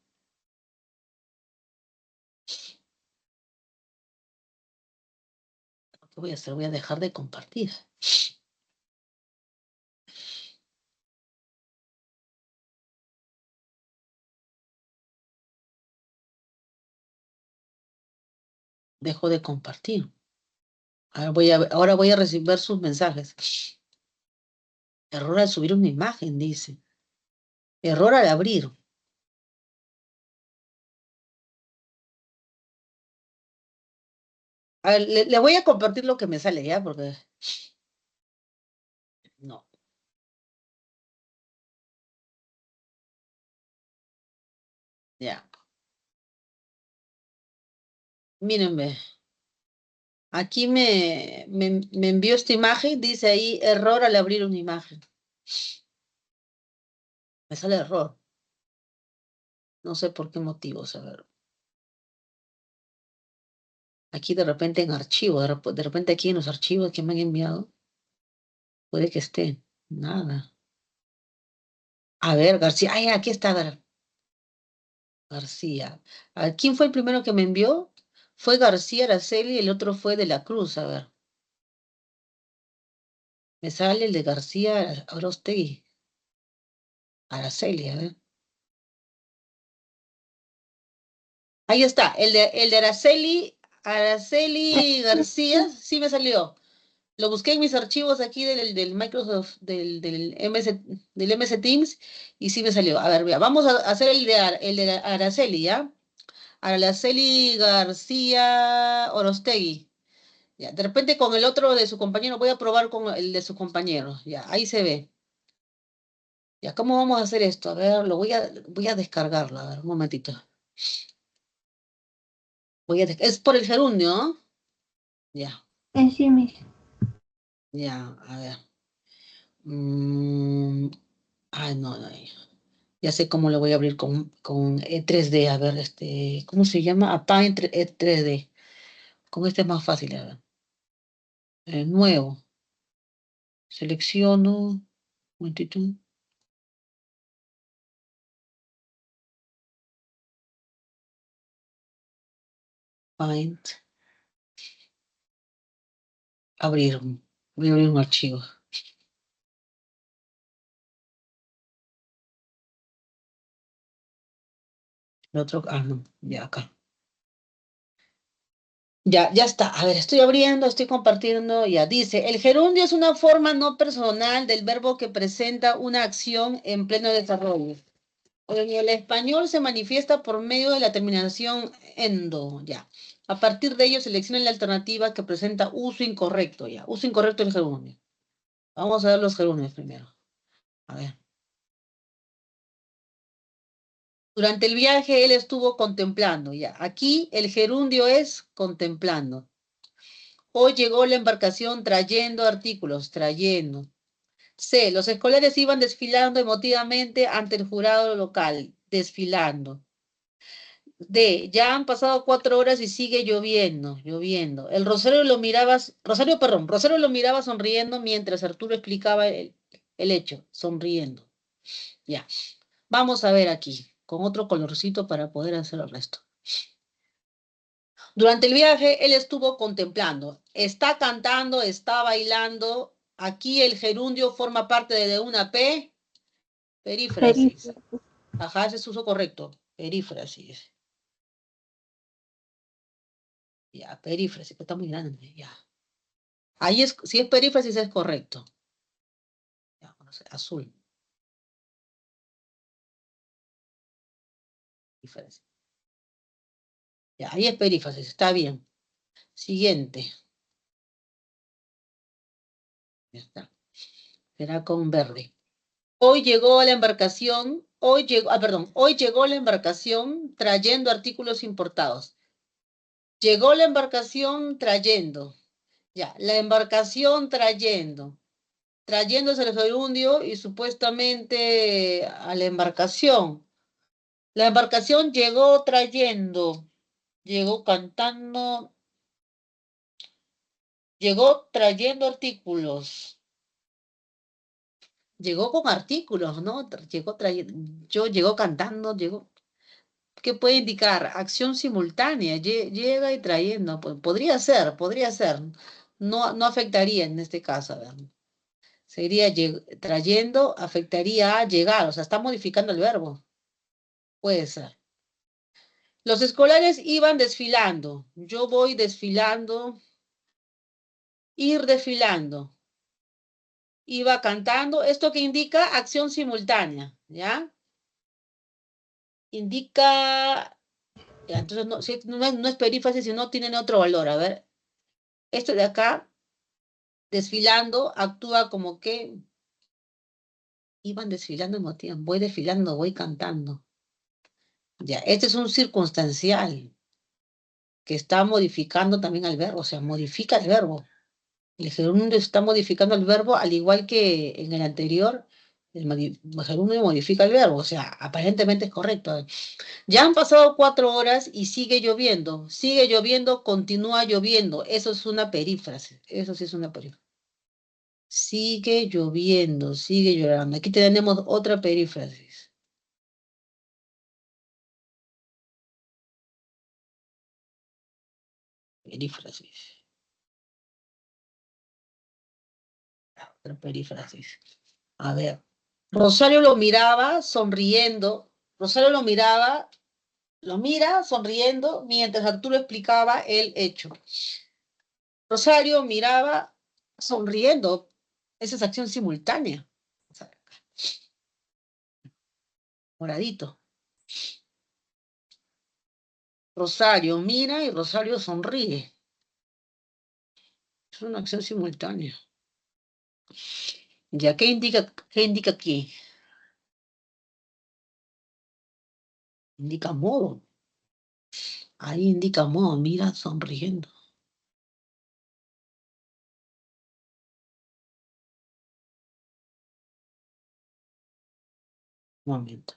¿qué voy a hacer? Voy a dejar de compartir. Dejo de compartir. A ver, ahora voy a recibir sus mensajes. Error al subir una imagen, dice. Error al abrir. A ver, le voy a compartir lo que me sale ya, porque no. Ya. Mírenme. Aquí me envió esta imagen, dice ahí error al abrir una imagen. Me sale error. No sé por qué motivos, a ver. Aquí de repente en archivo, de repente aquí en los archivos que me han enviado, puede que esté. Nada. A ver, García. Ay, aquí está, a ver. García. ¿Quién fue el primero que me envió? Fue García Araceli y el otro fue de la Cruz, a ver. Me sale el de García Arostegui. Araceli, a ver. Ahí está, el de Araceli García, sí me salió. Lo busqué en mis archivos aquí del Microsoft, del MS Teams, y sí me salió. A ver, vea, vamos a hacer el de Araceli, ¿ya? Araceli García Orostegui. Ya, de repente con el otro de su compañero, voy a probar con el de su compañero. Ya, ahí se ve. Ya, ¿cómo vamos a hacer esto? A ver, voy a descargarlo. A ver, un momentito. Es por el gerundio, ¿no? Ya, En sí mismo. ya, a ver. Mm, no, no. Ya sé cómo lo voy a abrir con 3D. A ver, ¿cómo se llama? Paint 3D. Con este es más fácil, a ver. Nuevo. Selecciono. Un momentito. Paint. Abrir. Voy a abrir un archivo. El otro, no, ya acá. Ya está. A ver, estoy abriendo, estoy compartiendo. Ya dice, el gerundio es una forma no personal del verbo que presenta una acción en pleno desarrollo. En el español se manifiesta por medio de la terminación endo, ya. A partir de ello seleccione la alternativa que presenta uso incorrecto, ya. Uso incorrecto del gerundio. Vamos a ver los gerundios primero. A ver. Durante el viaje él estuvo contemplando, ya. Aquí el gerundio es contemplando. Hoy llegó la embarcación trayendo artículos, trayendo. C. Los escolares iban desfilando emotivamente ante el jurado local, desfilando. D. Ya han pasado 4 horas y sigue lloviendo, lloviendo. Rosario lo miraba sonriendo mientras Arturo explicaba el hecho, sonriendo. Ya. Vamos a ver aquí, con otro colorcito para poder hacer el resto. Durante el viaje, él estuvo contemplando. Está cantando, está bailando. Aquí el gerundio forma parte de una perífrasis. Ajá, ese es uso correcto. Perífrasis. Ya, perífrasis, que está muy grande, ya. Ahí si es perífrasis es correcto. Ya, no sé, azul. Perífrasis. Ya, ahí es perífrasis, está bien. Siguiente. Ya está. Será con verde. Hoy llegó la embarcación, hoy llegó la embarcación trayendo artículos importados. Llegó la embarcación trayendo. Ya, la embarcación trayendo. Trayendo es el gerundio y supuestamente a la embarcación. La embarcación llegó trayendo, llegó cantando, llegó trayendo artículos. Llegó con artículos, ¿no? Llegó trayendo, llegó cantando, llegó. ¿Qué puede indicar? Acción simultánea, llega y trayendo. Podría ser, podría ser. No, no afectaría en este caso, a ver. Sería trayendo, afectaría a llegar, o sea, está modificando el verbo. Puede ser. Los escolares iban desfilando. Yo voy desfilando, ir desfilando. Iba cantando. ¿Esto que indica? Acción simultánea, ¿ya? Indica, ya, entonces no, no es perífrasis, sino no tiene otro valor. A ver, esto de acá, desfilando, actúa como que iban desfilando al mismo tiempo. Voy desfilando, voy cantando. Ya, este es un circunstancial que está modificando también al verbo, o sea, modifica el verbo. El gerundio está modificando el verbo, al igual que en el anterior, el gerundio modifica el verbo, o sea, aparentemente es correcto. Ya han pasado 4 horas y sigue lloviendo, continúa lloviendo. Eso es una perífrase, eso sí es una perífrase. Sigue llorando. Aquí tenemos otra perífrasis. Perífrasis. Otra perífrasis. A ver. Rosario lo miraba sonriendo. Rosario lo mira sonriendo mientras Arturo explicaba el hecho. Rosario miraba sonriendo. Esa es acción simultánea. Moradito. Rosario mira y Rosario sonríe. Es una acción simultánea. Ya, qué indica aquí? Indica modo. Ahí indica modo, mira sonriendo. Un momento.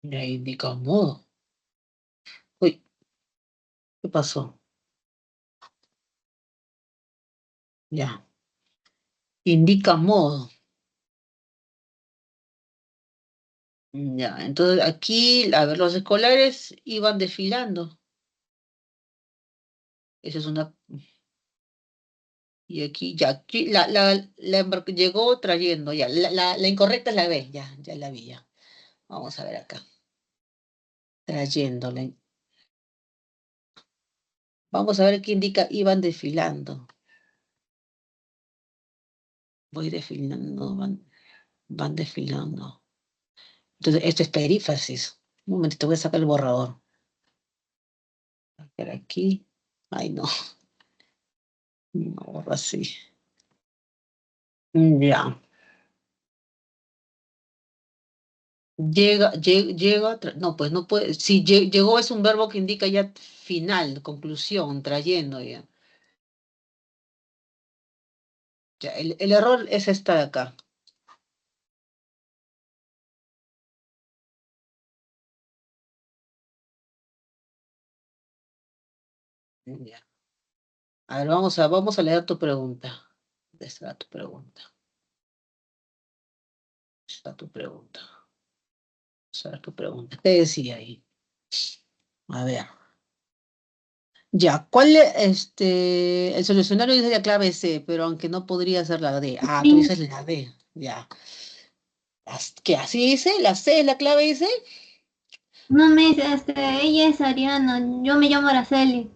Y ahí indica modo. Uy, ¿qué pasó? Ya. Indica modo. Ya, entonces aquí, a ver, los escolares iban desfilando. Esa es una. Y aquí, ya, aquí llegó trayendo, ya. La incorrecta es la B, ya la vi, ya. Vamos a ver acá. Trayéndola. Vamos a ver qué indica iban desfilando. Voy desfilando, van desfilando. Entonces, esto es perífrasis. Un momentito, voy a sacar el borrador. A ver aquí. Ay, no. No, borra así. Ya. No, pues no puede. Si llegó es un verbo que indica ya final, conclusión, trayendo ya. Ya, el error es esta de acá. Ya. A ver, vamos a leer tu pregunta. ¿Dónde está tu pregunta? Está tu pregunta. Vamos a ver tu pregunta. ¿Qué decía ahí? A ver. Ya, el solucionario dice la clave C, pero aunque no podría ser la D. Ah, tú Sí. dices la D, ya. ¿Qué así dice? ¿La C es la clave, dice? No me dice, ella es Ariana, yo me llamo Araceli.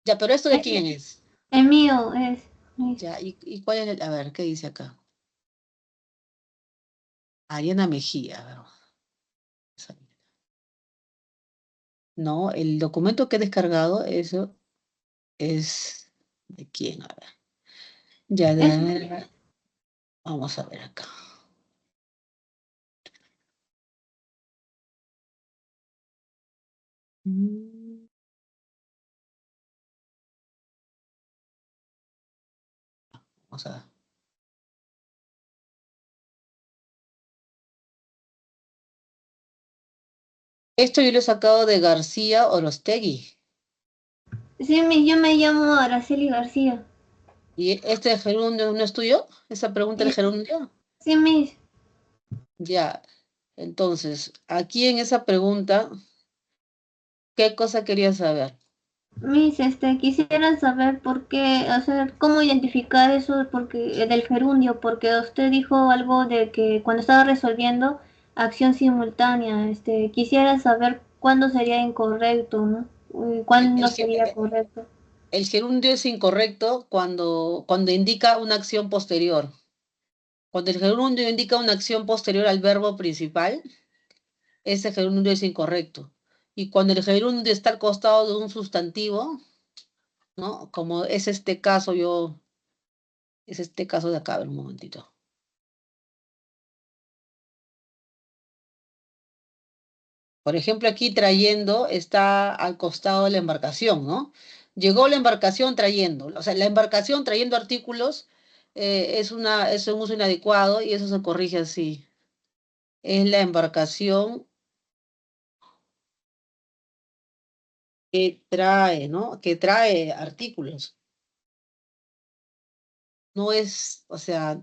Ya, pero ¿esto de quién es? El mío es. Ya, ¿y cuál es a ver, ¿qué dice acá? Ariana Mejía, a ver. No, el documento que he descargado, eso es. ¿De quién? A ver. Ya, de, a ver. Vamos a ver acá. Mm, Vamos a ver. Esto yo lo he sacado de García Orostegui. Sí, yo me llamo Araceli García. ¿Y este de gerundio no es tuyo? ¿Esa pregunta del Eh, gerundio? sí, Miss. Ya. Entonces, aquí en esa pregunta, ¿qué cosa quería saber? Miss, quisiera saber por qué, o sea, cómo identificar eso porque, del gerundio, porque usted dijo algo de que cuando estaba resolviendo acción simultánea, quisiera saber cuándo sería incorrecto, ¿no? Y El, el cuándo ge- sería correcto. el gerundio es incorrecto cuando indica una acción posterior. Cuando el gerundio indica una acción posterior al verbo principal, ese gerundio es incorrecto. Y cuando el gerundio está al costado de un sustantivo, ¿no? Como es este caso, es este caso de acá, a ver un momentito. Por ejemplo, aquí trayendo está al costado de la embarcación, ¿no? Llegó la embarcación trayendo, o sea, la embarcación trayendo artículos es un uso inadecuado y eso se corrige así. Es la embarcación que trae, ¿no? Que trae artículos. No es, o sea,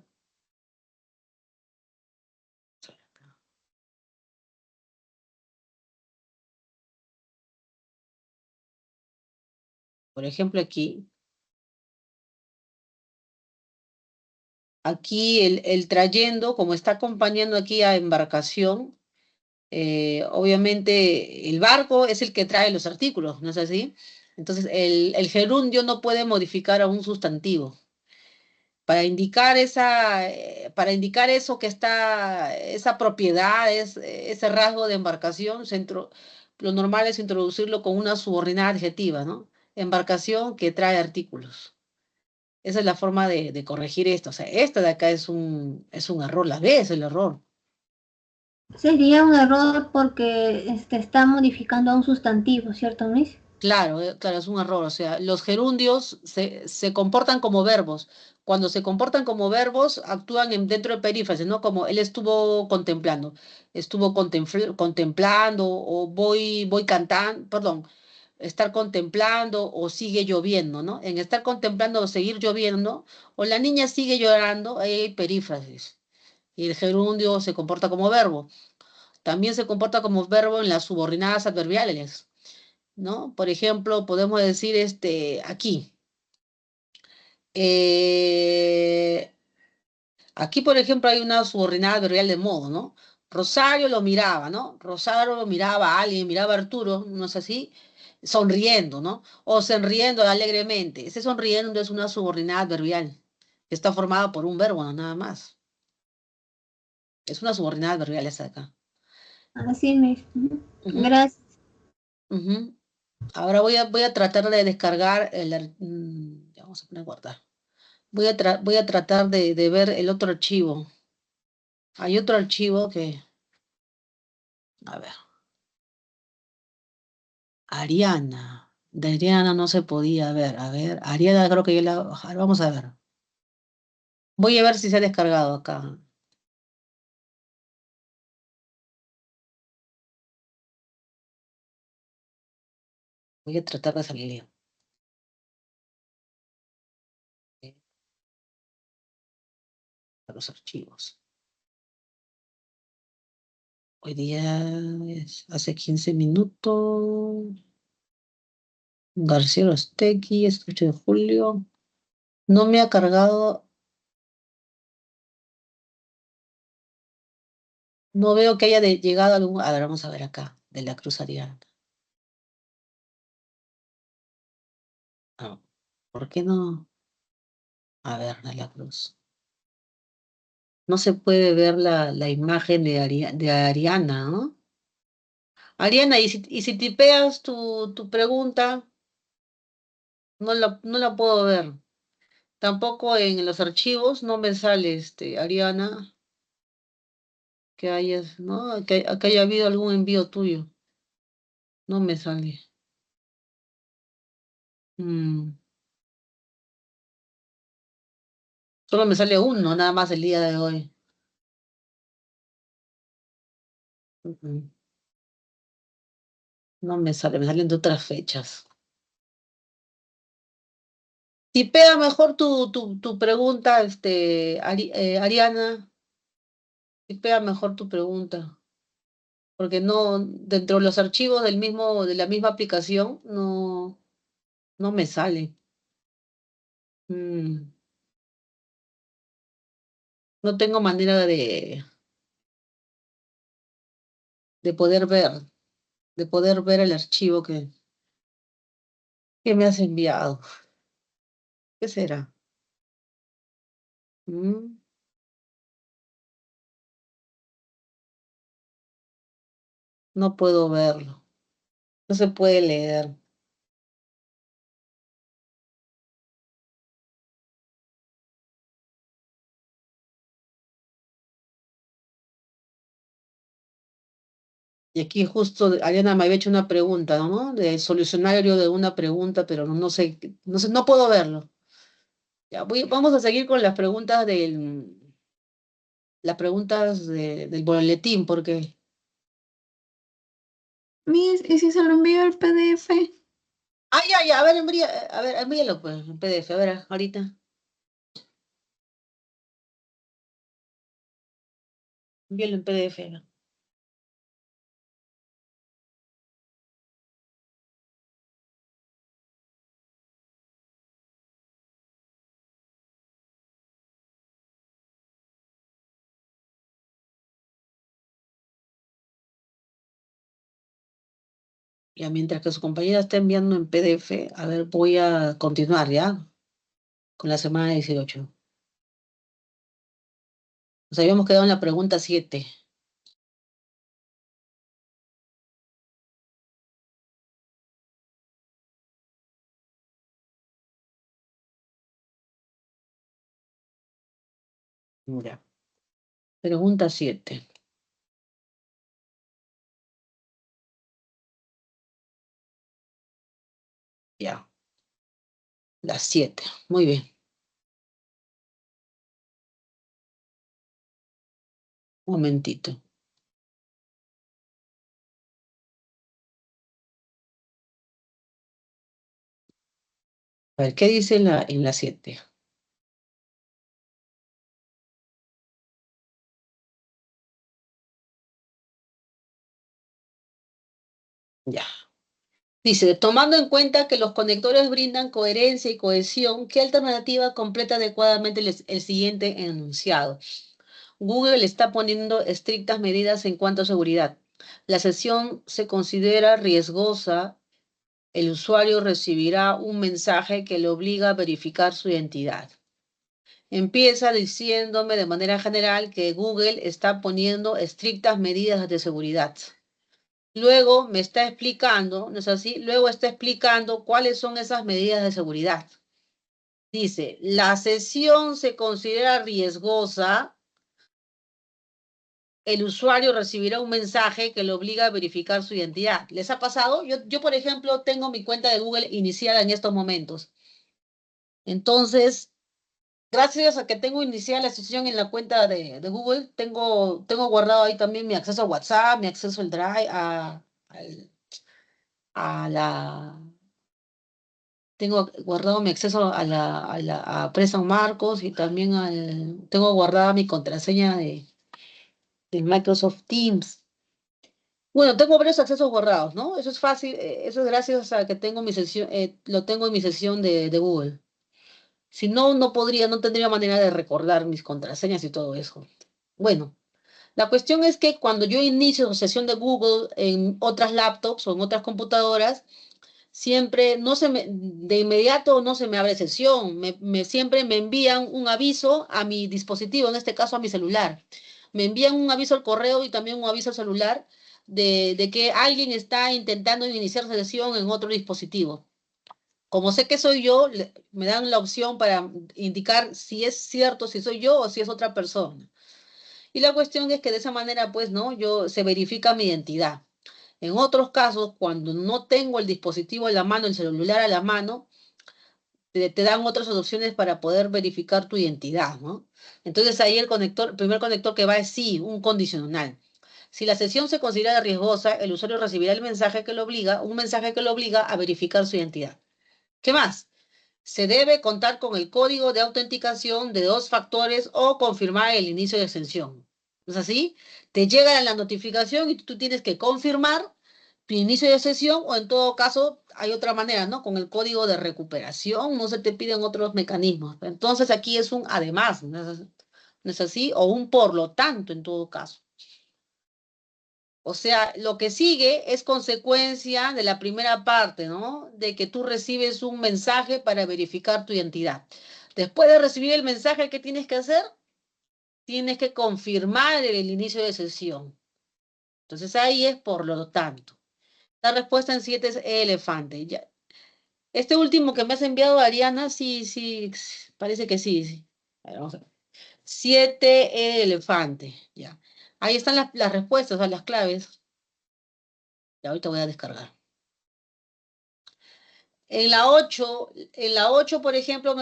por ejemplo, aquí el trayendo, como está acompañando aquí a embarcación, obviamente el barco es el que trae los artículos, ¿no es así? Entonces, el gerundio no puede modificar a un sustantivo. Para indicar eso que está, esa propiedad, ese rasgo de embarcación, lo normal es introducirlo con una subordinada adjetiva, ¿no? Embarcación que trae artículos. Esa es la forma de corregir esto. O sea, esta de acá es un error, la B es el error. Sería un error porque está modificando a un sustantivo, ¿cierto, Miss? Claro, claro, es un error. O sea, los gerundios se comportan como verbos. Cuando se comportan como verbos, actúan dentro de perífrasis, ¿no? Como él estuvo contemplando, contemplando, o voy cantando, perdón, estar contemplando o sigue lloviendo, ¿no? En estar contemplando o seguir lloviendo, o la niña sigue llorando, ahí hay perífrasis. Y el gerundio se comporta como verbo. También se comporta como verbo en las subordinadas adverbiales. ¿No? Por ejemplo, podemos decir aquí. eh, Aquí, por ejemplo, hay una subordinada adverbial de modo, ¿no? Rosario lo miraba, ¿no? Rosario lo miraba a alguien, miraba a Arturo, ¿no es así? Sonriendo, ¿no? O sonriendo alegremente. Ese sonriendo es una subordinada adverbial que está formada por un verbo, no nada más. Es una subordinada adverbial esa de acá. Así, Miss. Ujú. Ujú, Gracias. ujú. Ahora voy a tratar de descargar ya vamos a poner guardar. Voy a tratar de ver el otro archivo. Hay otro archivo que, a ver, Ariana. De Ariana no se podía ver. A ver, Ariana creo que yo la... Vamos a ver. Voy a ver si se ha descargado acá. Voy a tratar de salir a los archivos. Hoy día hace 15 minutos. García Rostegui, este 8 de julio. No me ha cargado. No veo que haya llegado algún... A ver, vamos a ver acá, de la Cruz Ariana. Ah, ¿por qué no? A ver, de la Cruz. No se puede ver la imagen de Ariana, ¿no? Ariana, y si tipeas tu pregunta, No la puedo ver. Tampoco en los archivos no me sale, Ariana, que hayas, ¿no? Que haya habido algún envío tuyo. No me sale. Mm, Solo me sale uno, nada más el día de hoy. Mm, No me salen de otras fechas. Tipea mejor tu pregunta, Ariana. Tipea mejor tu pregunta. Porque no, dentro de los archivos de la misma aplicación, no me sale. Mm, no tengo manera de poder ver, de poder ver el archivo que me has enviado. ¿Qué será? Mm, no puedo verlo. No se puede leer. Y aquí justo Ariana me había hecho una pregunta, ¿no? De solucionario de una pregunta, pero no sé, no puedo verlo. Ya, vamos a seguir con las preguntas del boletín, porque Miss, ¿y si se lo envío el PDF? ya, a ver, envíalo pues en PDF, a ver, ahorita. Envíalo en PDF. ¿No? Ya mientras que su compañera está enviando en PDF, a ver, voy a continuar ya con la semana 18. Nos habíamos quedado en la pregunta 7. Ya. Pregunta 7. Ya. Las 7. Muy bien. Un momentito. A ver, ¿qué dice en la 7? Ya. Dice, tomando en cuenta que los conectores brindan coherencia y cohesión, ¿qué alternativa completa adecuadamente el siguiente enunciado? Google está poniendo estrictas medidas en cuanto a seguridad. La sesión se considera riesgosa. El usuario recibirá un mensaje que le obliga a verificar su identidad. Empieza diciéndome de manera general que Google está poniendo estrictas medidas de seguridad. Luego me está explicando, ¿no es así? Luego está explicando cuáles son esas medidas de seguridad. Dice, la sesión se considera riesgosa. El usuario recibirá un mensaje que le obliga a verificar su identidad. ¿Les ha pasado? Yo, por ejemplo, tengo mi cuenta de Google iniciada en estos momentos. Entonces, gracias a que tengo iniciada la sesión en la cuenta de Google, tengo guardado ahí también mi acceso a WhatsApp, mi acceso al Drive, al- a la... Tengo guardado mi acceso a Presa San Marcos y también tengo guardada mi contraseña de Microsoft Teams. Bueno, tengo varios accesos guardados, ¿no? Eso es fácil, eso es gracias a que tengo mi sesión, lo tengo en mi sesión de Google. Si no, no tendría manera de recordar mis contraseñas y todo eso. Bueno, la cuestión es que cuando yo inicio sesión de Google en otras laptops o en otras computadoras, siempre de inmediato no se me abre sesión, siempre me envían un aviso a mi dispositivo, en este caso a mi celular. Me envían un aviso al correo y también un aviso al celular de que alguien está intentando iniciar sesión en otro dispositivo. Como sé que soy yo, me dan la opción para indicar si es cierto, si soy yo o si es otra persona. Y la cuestión es que de esa manera, pues, ¿no? Se verifica mi identidad. En otros casos, cuando no tengo el dispositivo en la mano, el celular a la mano, te dan otras opciones para poder verificar tu identidad, ¿no? Entonces ahí el primer conector que va es sí, un condicional. Si la sesión se considera riesgosa, el usuario recibirá un mensaje que lo obliga a verificar su identidad. ¿Qué más? Se debe contar con el código de autenticación de 2 factores o confirmar el inicio de sesión. ¿No es así? Te llega la notificación y tú tienes que confirmar tu inicio de sesión o en todo caso hay otra manera, ¿no? Con el código de recuperación no se te piden otros mecanismos. Entonces aquí es un además, ¿no es así? O un por lo tanto en todo caso. O sea, lo que sigue es consecuencia de la primera parte, ¿no? De que tú recibes un mensaje para verificar tu identidad. Después de recibir el mensaje, ¿qué tienes que hacer? Tienes que confirmar el inicio de sesión. Entonces ahí es por lo tanto. La respuesta en 7 es elefante. Ya. Este último que me has enviado, Ariana, sí, parece que sí. A ver, vamos a ver. 7 elefante, ya. Ahí están las respuestas, o sea, las claves. Y ahorita voy a descargar. En la 8, por ejemplo,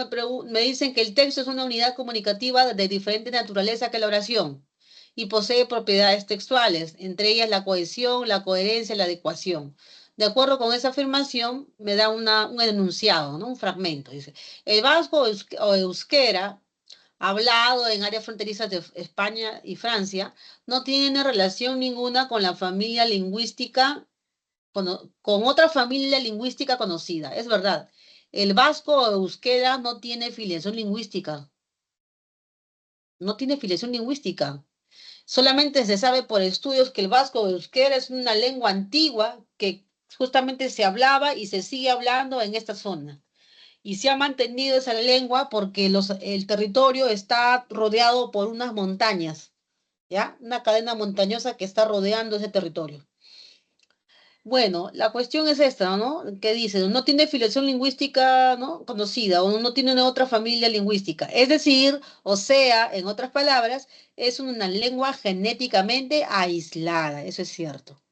me dicen que el texto es una unidad comunicativa de diferente naturaleza que la oración y posee propiedades textuales, entre ellas la cohesión, la coherencia, la adecuación. De acuerdo con esa afirmación, me da un enunciado, ¿no? Un fragmento. Dice, el vasco o euskera, hablado en áreas fronterizas de España y Francia, no tiene relación ninguna con la familia lingüística con otra familia lingüística conocida. Es verdad. El vasco o euskera no tiene filiación lingüística. No tiene filiación lingüística. Solamente se sabe por estudios que el vasco o euskera es una lengua antigua que justamente se hablaba y se sigue hablando en esta zona. Y se ha mantenido esa lengua porque el territorio está rodeado por unas montañas, ¿ya? Una cadena montañosa que está rodeando ese territorio. Bueno, la cuestión es esta, ¿no? Que dice, no tiene filiación lingüística, ¿no? Conocida o no tiene una otra familia lingüística. Es decir, o sea, en otras palabras, es una lengua genéticamente aislada, eso es cierto.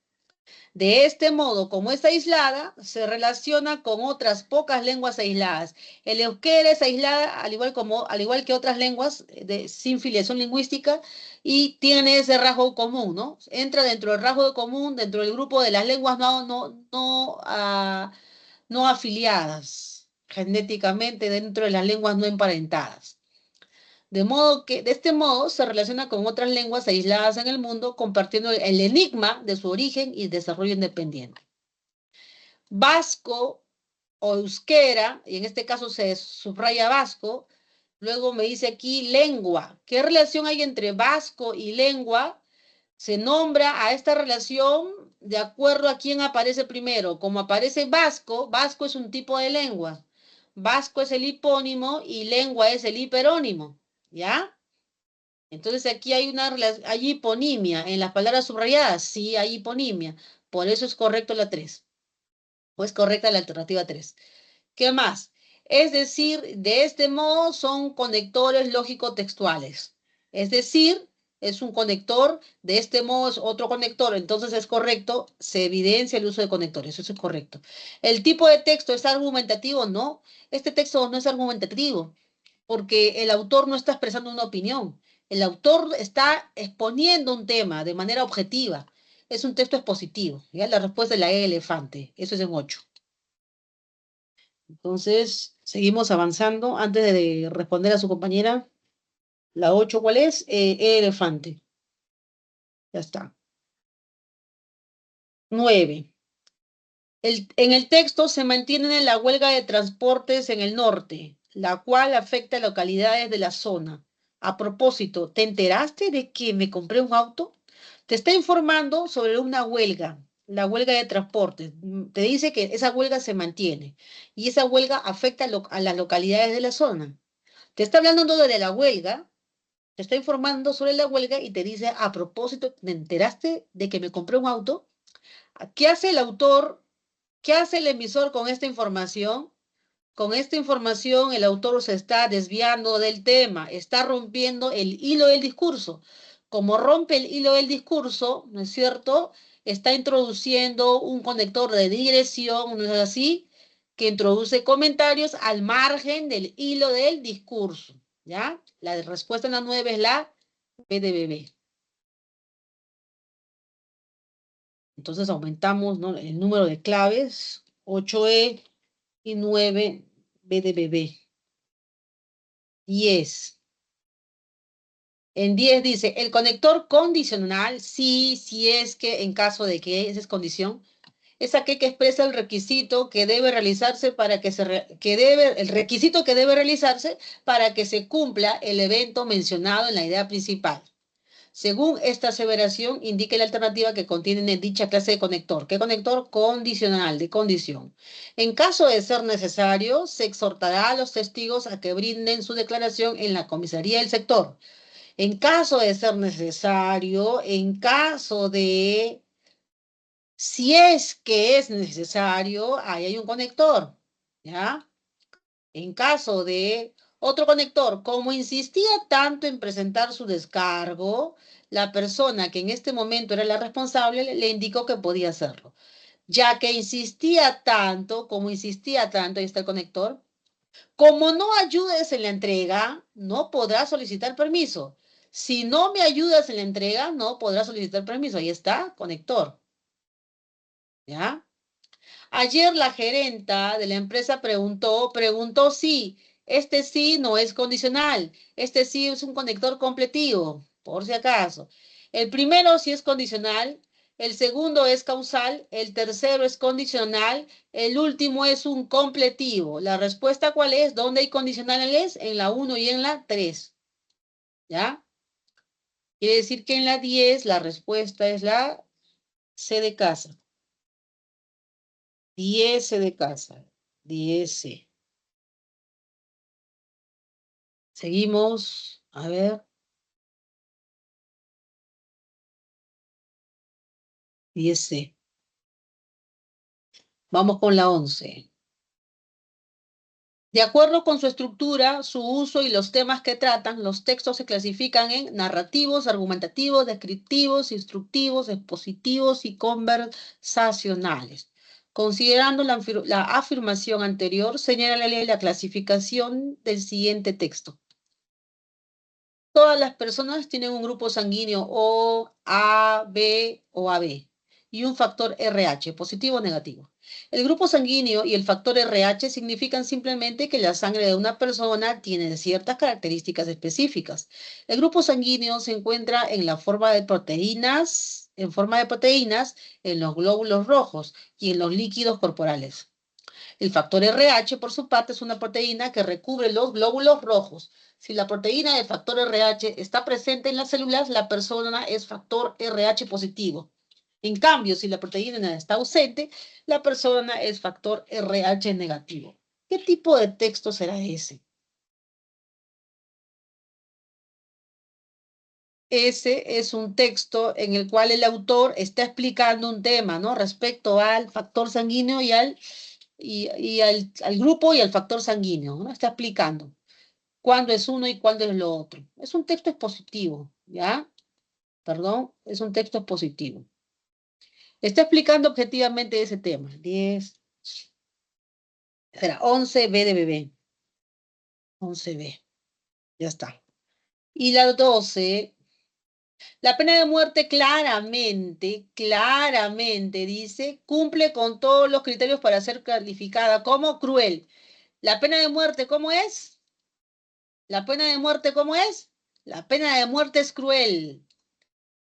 De este modo, como es aislada, se relaciona con otras pocas lenguas aisladas. El euskera es aislada, al igual que otras lenguas sin filiación lingüística, y tiene ese rasgo común, ¿no? Entra dentro del rasgo común, dentro del grupo de las lenguas no afiliadas, genéticamente dentro de las lenguas no emparentadas. De este modo se relaciona con otras lenguas aisladas en el mundo, compartiendo el enigma de su origen y desarrollo independiente. Vasco o euskera, y en este caso se subraya vasco, luego me dice aquí lengua. ¿Qué relación hay entre vasco y lengua? Se nombra a esta relación de acuerdo a quién aparece primero. Como aparece vasco, vasco es un tipo de lengua. Vasco es el hipónimo y lengua es el hiperónimo. ¿Ya? Entonces aquí hay hiponimia. En las palabras subrayadas, sí hay hiponimia. Por eso es correcto la 3. Pues correcta la alternativa 3. ¿Qué más? Es decir, de este modo son conectores lógico-textuales. Es decir, es un conector, de este modo es otro conector. Entonces es correcto, se evidencia el uso de conectores. Eso es correcto. ¿El tipo de texto es argumentativo? No. Este texto no es argumentativo porque el autor no está expresando una opinión. El autor está exponiendo un tema de manera objetiva. Es un texto expositivo. ¿Ya? La respuesta es la E elefante. Eso es en 8. Entonces, seguimos avanzando. Antes de responder a su compañera, la 8, ¿cuál es? E elefante. Ya está. 9. En el texto se mantiene la huelga de transportes en el norte, la cual afecta a localidades de la zona. A propósito, ¿te enteraste de que me compré un auto? Te está informando sobre una huelga, la huelga de transportes. Te dice que esa huelga se mantiene y esa huelga afecta a las localidades de la zona. Te está hablando de la huelga, te está informando sobre la huelga y te dice, a propósito, ¿te enteraste de que me compré un auto? ¿Qué hace el autor? ¿Qué hace el emisor con esta información? Con esta información el autor se está desviando del tema, está rompiendo el hilo del discurso. Como rompe el hilo del discurso, ¿no es cierto? Está introduciendo un conector de digresión, ¿no es así? Que introduce comentarios al margen del hilo del discurso, ¿ya? La respuesta en la 9 es la B de bebé. Entonces aumentamos, ¿no?, el número de claves, 8E y 9, B de bebé. 10. En 10 dice, el conector condicional, sí, si es que en caso de que esa es condición, es aquel que expresa el requisito que debe realizarse para que el requisito que debe realizarse para que se cumpla el evento mencionado en la idea principal. Según esta aseveración, indique la alternativa que contiene dicha clase de conector. ¿Qué conector? Condicional, de condición. En caso de ser necesario, se exhortará a los testigos a que brinden su declaración en la comisaría del sector. En caso de ser necesario, en caso de, si es que es necesario, ahí hay un conector, ¿ya? En caso de otro conector, como insistía tanto en presentar su descargo, la persona que en este momento era la responsable le indicó que podía hacerlo. Ya que insistía tanto, ahí está el conector, como no ayudes en la entrega, no podrás solicitar permiso. Si no me ayudas en la entrega, no podrás solicitar permiso. Ahí está, conector. ¿Ya? Ayer la gerenta de la empresa preguntó si este sí no es condicional, este sí es un conector completivo, por si acaso. El primero sí es condicional, el segundo es causal, el tercero es condicional, el último es un completivo. ¿La respuesta cuál es? ¿Dónde hay condicionales? En la 1 y en la 3. ¿Ya? Quiere decir que en la 10 la respuesta es la C de casa. 10 de casa. 10. Seguimos. A ver. 10. Vamos con la 11. De acuerdo con su estructura, su uso y los temas que tratan, los textos se clasifican en narrativos, argumentativos, descriptivos, instructivos, expositivos y conversacionales. Considerando la afirmación anterior, señálale la clasificación del siguiente texto. Todas las personas tienen un grupo sanguíneo O, A, B o AB y un factor RH, positivo o negativo. El grupo sanguíneo y el factor RH significan simplemente que la sangre de una persona tiene ciertas características específicas. El grupo sanguíneo se encuentra en la forma de proteínas, en los glóbulos rojos y en los líquidos corporales. El factor RH, por su parte, es una proteína que recubre los glóbulos rojos. Si la proteína del factor RH está presente en las células, la persona es factor RH positivo. En cambio, si la proteína está ausente, la persona es factor RH negativo. ¿Qué tipo de texto será ese? Ese es un texto en el cual el autor está explicando un tema, ¿no?, respecto al factor sanguíneo y al grupo y al factor sanguíneo, ¿no? Está explicando cuándo es uno y cuándo es lo otro. Es un texto expositivo, ¿ya? Perdón, es un texto expositivo. Está explicando objetivamente ese tema. 11B de bebé. 11B. Ya está. Y la 12, la pena de muerte claramente dice, cumple con todos los criterios para ser calificada como cruel. La pena de muerte, ¿cómo es? ¿La pena de muerte cómo es? La pena de muerte es cruel.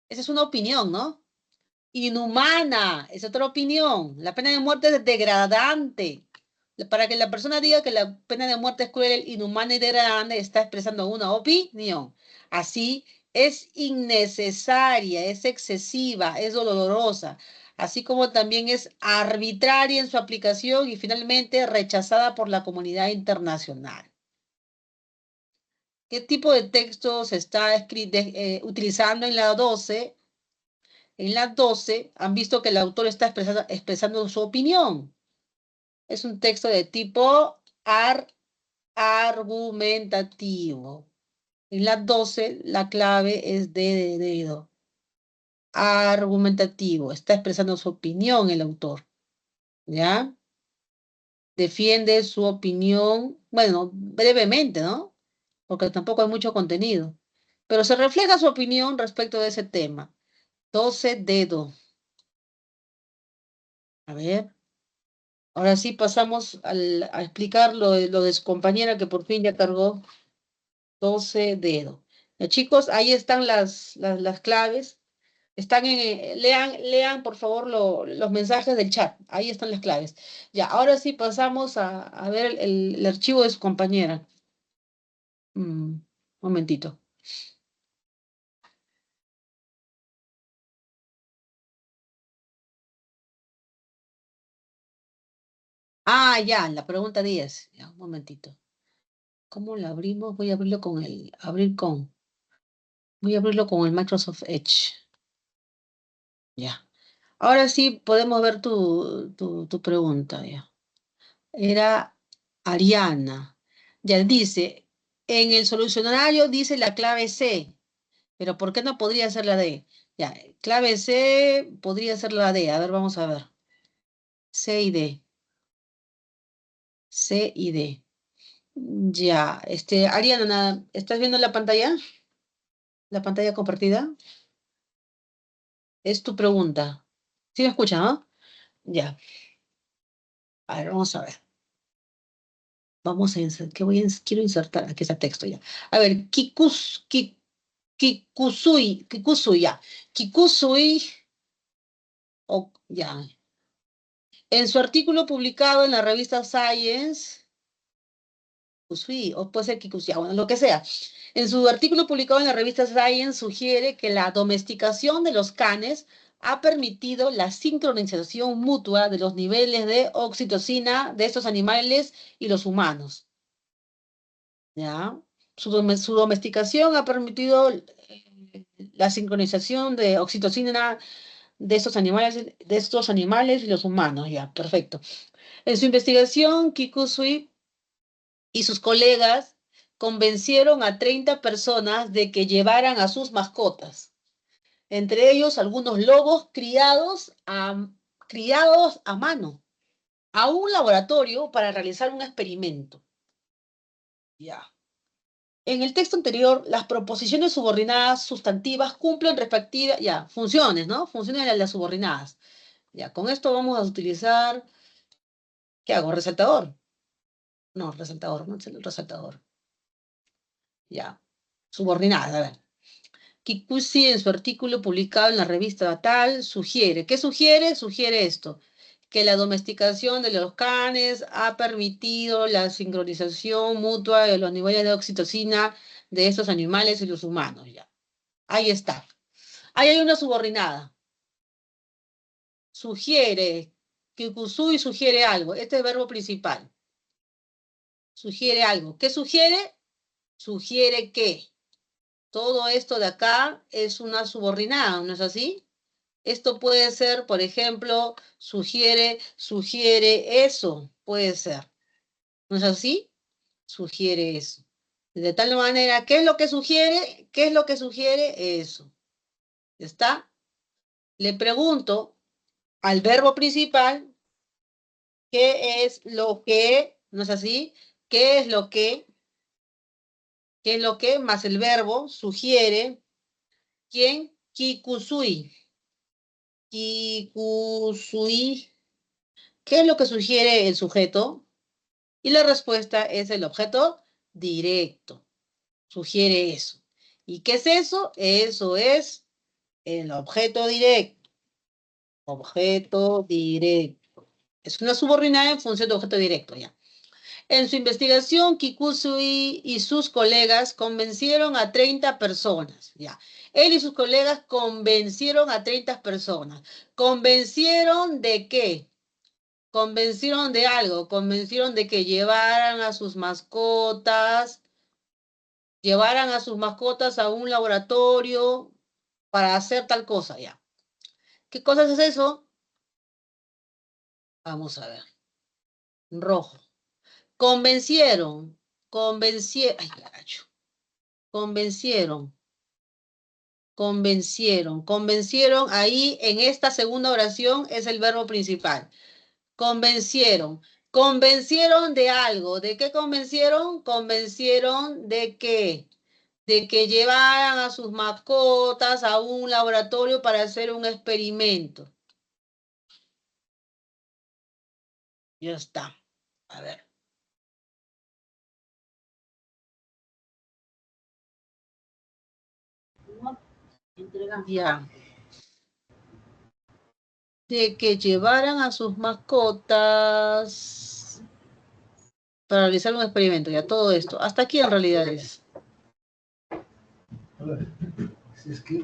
Esa es una opinión, ¿no? Inhumana, es otra opinión. La pena de muerte es degradante. Para que la persona diga que la pena de muerte es cruel, inhumana y degradante, está expresando una opinión. Así, es innecesaria, es excesiva, es dolorosa, así como también es arbitraria en su aplicación y finalmente rechazada por la comunidad internacional. ¿Qué tipo de texto se está utilizando en la 12? En la 12 han visto que el autor está expresando su opinión. Es un texto de tipo Argumentativo. En la 12, la clave es D de dedo. Argumentativo. Está expresando su opinión el autor. ¿Ya? Defiende su opinión, bueno, brevemente, ¿no? Porque tampoco hay mucho contenido. Pero se refleja su opinión respecto de ese tema. 12 dedo. A ver. Ahora sí pasamos a explicar lo de su compañera que por fin ya cargó 12 dedo. Ya, chicos, ahí están las claves. Están lean por favor los mensajes del chat. Ahí están las claves. Ya, ahora sí pasamos a ver el archivo de su compañera. Momentito. Ah, ya, la pregunta 10. Ya, un momentito. ¿Cómo la abrimos? Voy a abrirlo con voy a abrirlo con el Microsoft Edge. Ya. Ahora sí podemos ver tu pregunta, ya. Era Ariana. Ya dice, en el solucionario dice la clave C, pero ¿por qué no podría ser la D? Ya, clave C podría ser la D. A ver, vamos a ver. C y D. C y D. Ya, Ariana, ¿estás viendo la pantalla? ¿La pantalla compartida? Es tu pregunta. ¿Sí me escucha, no? Ya. A ver, vamos a ver. Vamos a insertar, quiero insertar, aquí está texto ya. A ver, Kikusui, ya. Kikusui, ya. En su artículo publicado en la revista Science, Kikusui, o puede ser Kikusuya, bueno, lo que sea. En su artículo publicado en la revista Science sugiere que la domesticación de los canes ha permitido la sincronización mutua de los niveles de oxitocina de estos animales y los humanos. ¿Ya? Su domesticación ha permitido la sincronización de oxitocina de estos animales y los humanos. Ya, perfecto. En su investigación, Kikusui y sus colegas convencieron a 30 personas de que llevaran a sus mascotas, entre ellos algunos lobos criados a mano, a un laboratorio para realizar un experimento. Ya. En el texto anterior, las proposiciones subordinadas sustantivas cumplen respectivas, ya, funciones, ¿no? Funciones de las subordinadas. Ya, con esto vamos a utilizar, ¿qué hago? ¿Resaltador? No, resaltador, no es el resaltador. Ya, subordinadas, a ver. Kikuchi, en su artículo publicado en la revista Tal, sugiere, ¿qué sugiere? Sugiere esto, que la domesticación de los canes ha permitido la sincronización mutua de los niveles de oxitocina de estos animales y los humanos, ya. Ahí está. Ahí hay una subordinada. Sugiere, Kikusui sugiere algo. Este es el verbo principal. Sugiere algo. ¿Qué sugiere? Sugiere que todo esto de acá es una subordinada, ¿no es así? Esto puede ser, por ejemplo, sugiere eso, puede ser. ¿No es así? Sugiere eso. De tal manera, ¿qué es lo que sugiere? ¿Qué es lo que sugiere? Eso. ¿Está? Le pregunto al verbo principal, ¿qué es lo que? ¿No es así? ¿Qué es lo que? ¿Qué es lo que? Más el verbo sugiere. ¿Quién? Kikusui. Kikusui. ¿Qué es lo que sugiere el sujeto? Y la respuesta es el objeto directo. Sugiere eso. ¿Y qué es eso? Eso es el objeto directo. Objeto directo. Es una subordinada en función de objeto directo, ya. En su investigación, Kikusui y sus colegas convencieron a 30 personas, ya. Él y sus colegas convencieron a 30 personas. ¿Convencieron de qué? Convencieron de algo, convencieron de que llevaran a sus mascotas a un laboratorio para hacer tal cosa, ya. ¿Qué cosa es eso? Vamos a ver. Rojo. Convencieron. Ay, carajo. Convencieron. Convencieron. Ahí en esta segunda oración es el verbo principal. Convencieron. Convencieron de algo. ¿De qué convencieron? Convencieron de qué. De que llevaran a sus mascotas a un laboratorio para hacer un experimento. Ya está. A ver. Ya. De que llevaran a sus mascotas para realizar un experimento. Ya todo esto. Hasta aquí en realidad es. Si es que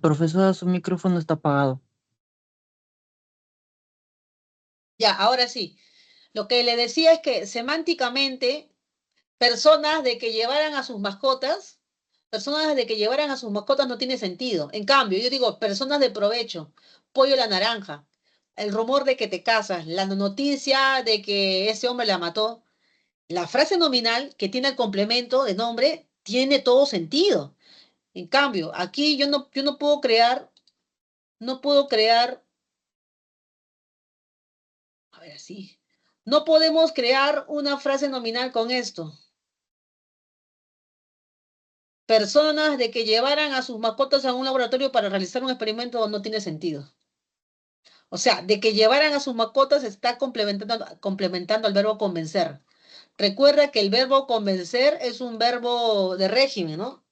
Profesora, su micrófono está apagado. Ya, ahora sí. Lo que le decía es que semánticamente, personas de que llevaran a sus mascotas, no tiene sentido. En cambio, yo digo personas de provecho, pollo a la naranja, el rumor de que te casas, la noticia de que ese hombre la mató. La frase nominal que tiene el complemento de nombre tiene todo sentido. En cambio, aquí yo no puedo crear, a ver así, no podemos crear una frase nominal con esto. Personas de que llevaran a sus mascotas a un laboratorio para realizar un experimento no tiene sentido. O sea, de que llevaran a sus mascotas está complementando al verbo convencer. Recuerda que el verbo convencer es un verbo de régimen, ¿no?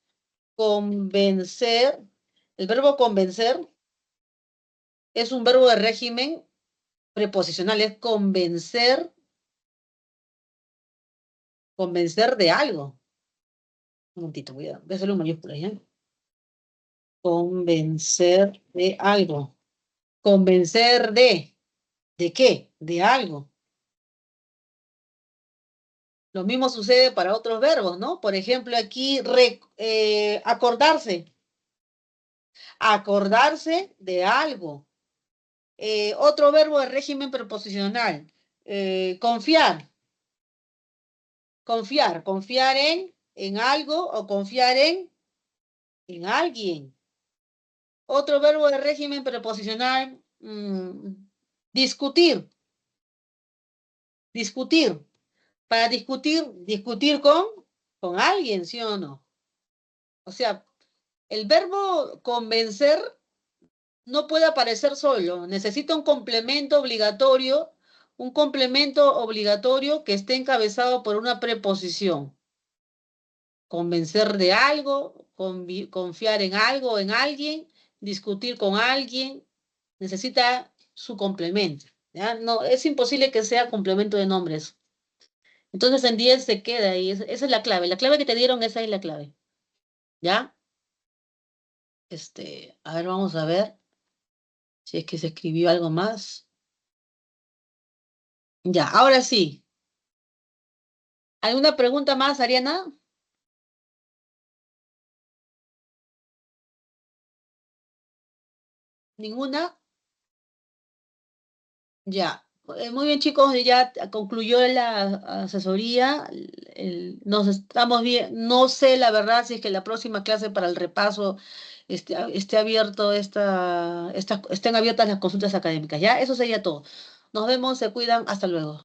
Convencer, el verbo convencer es un verbo de régimen preposicional, es convencer de algo. Un momentito, voy a hacerlo en mayúsculas, ¿ya? Convencer de algo. Convencer ¿de qué? De algo. Lo mismo sucede para otros verbos, ¿no? Por ejemplo, aquí acordarse. Acordarse de algo. Otro verbo de régimen preposicional. Confiar. Confiar en algo o confiar en alguien. Otro verbo de régimen preposicional, discutir. Discutir. Para discutir con alguien, ¿sí o no? O sea, el verbo convencer no puede aparecer solo, necesita un complemento obligatorio que esté encabezado por una preposición. Convencer de algo, confiar en algo o en alguien, discutir con alguien, necesita su complemento. ¿Ya? No, es imposible que sea complemento de nombres. Entonces en 10 se queda ahí, esa es la clave. La clave que te dieron, esa es la clave. ¿Ya? A ver, vamos a ver si es que se escribió algo más. Ya, ahora sí. ¿Alguna pregunta más, Ariana? ¿Ninguna? Ya. Muy bien, chicos, ya concluyó la asesoría. Nos estamos bien. No sé la verdad si es que la próxima clase para el repaso esté abierto estén abiertas las consultas académicas. Ya, eso sería todo. Nos vemos, se cuidan, hasta luego.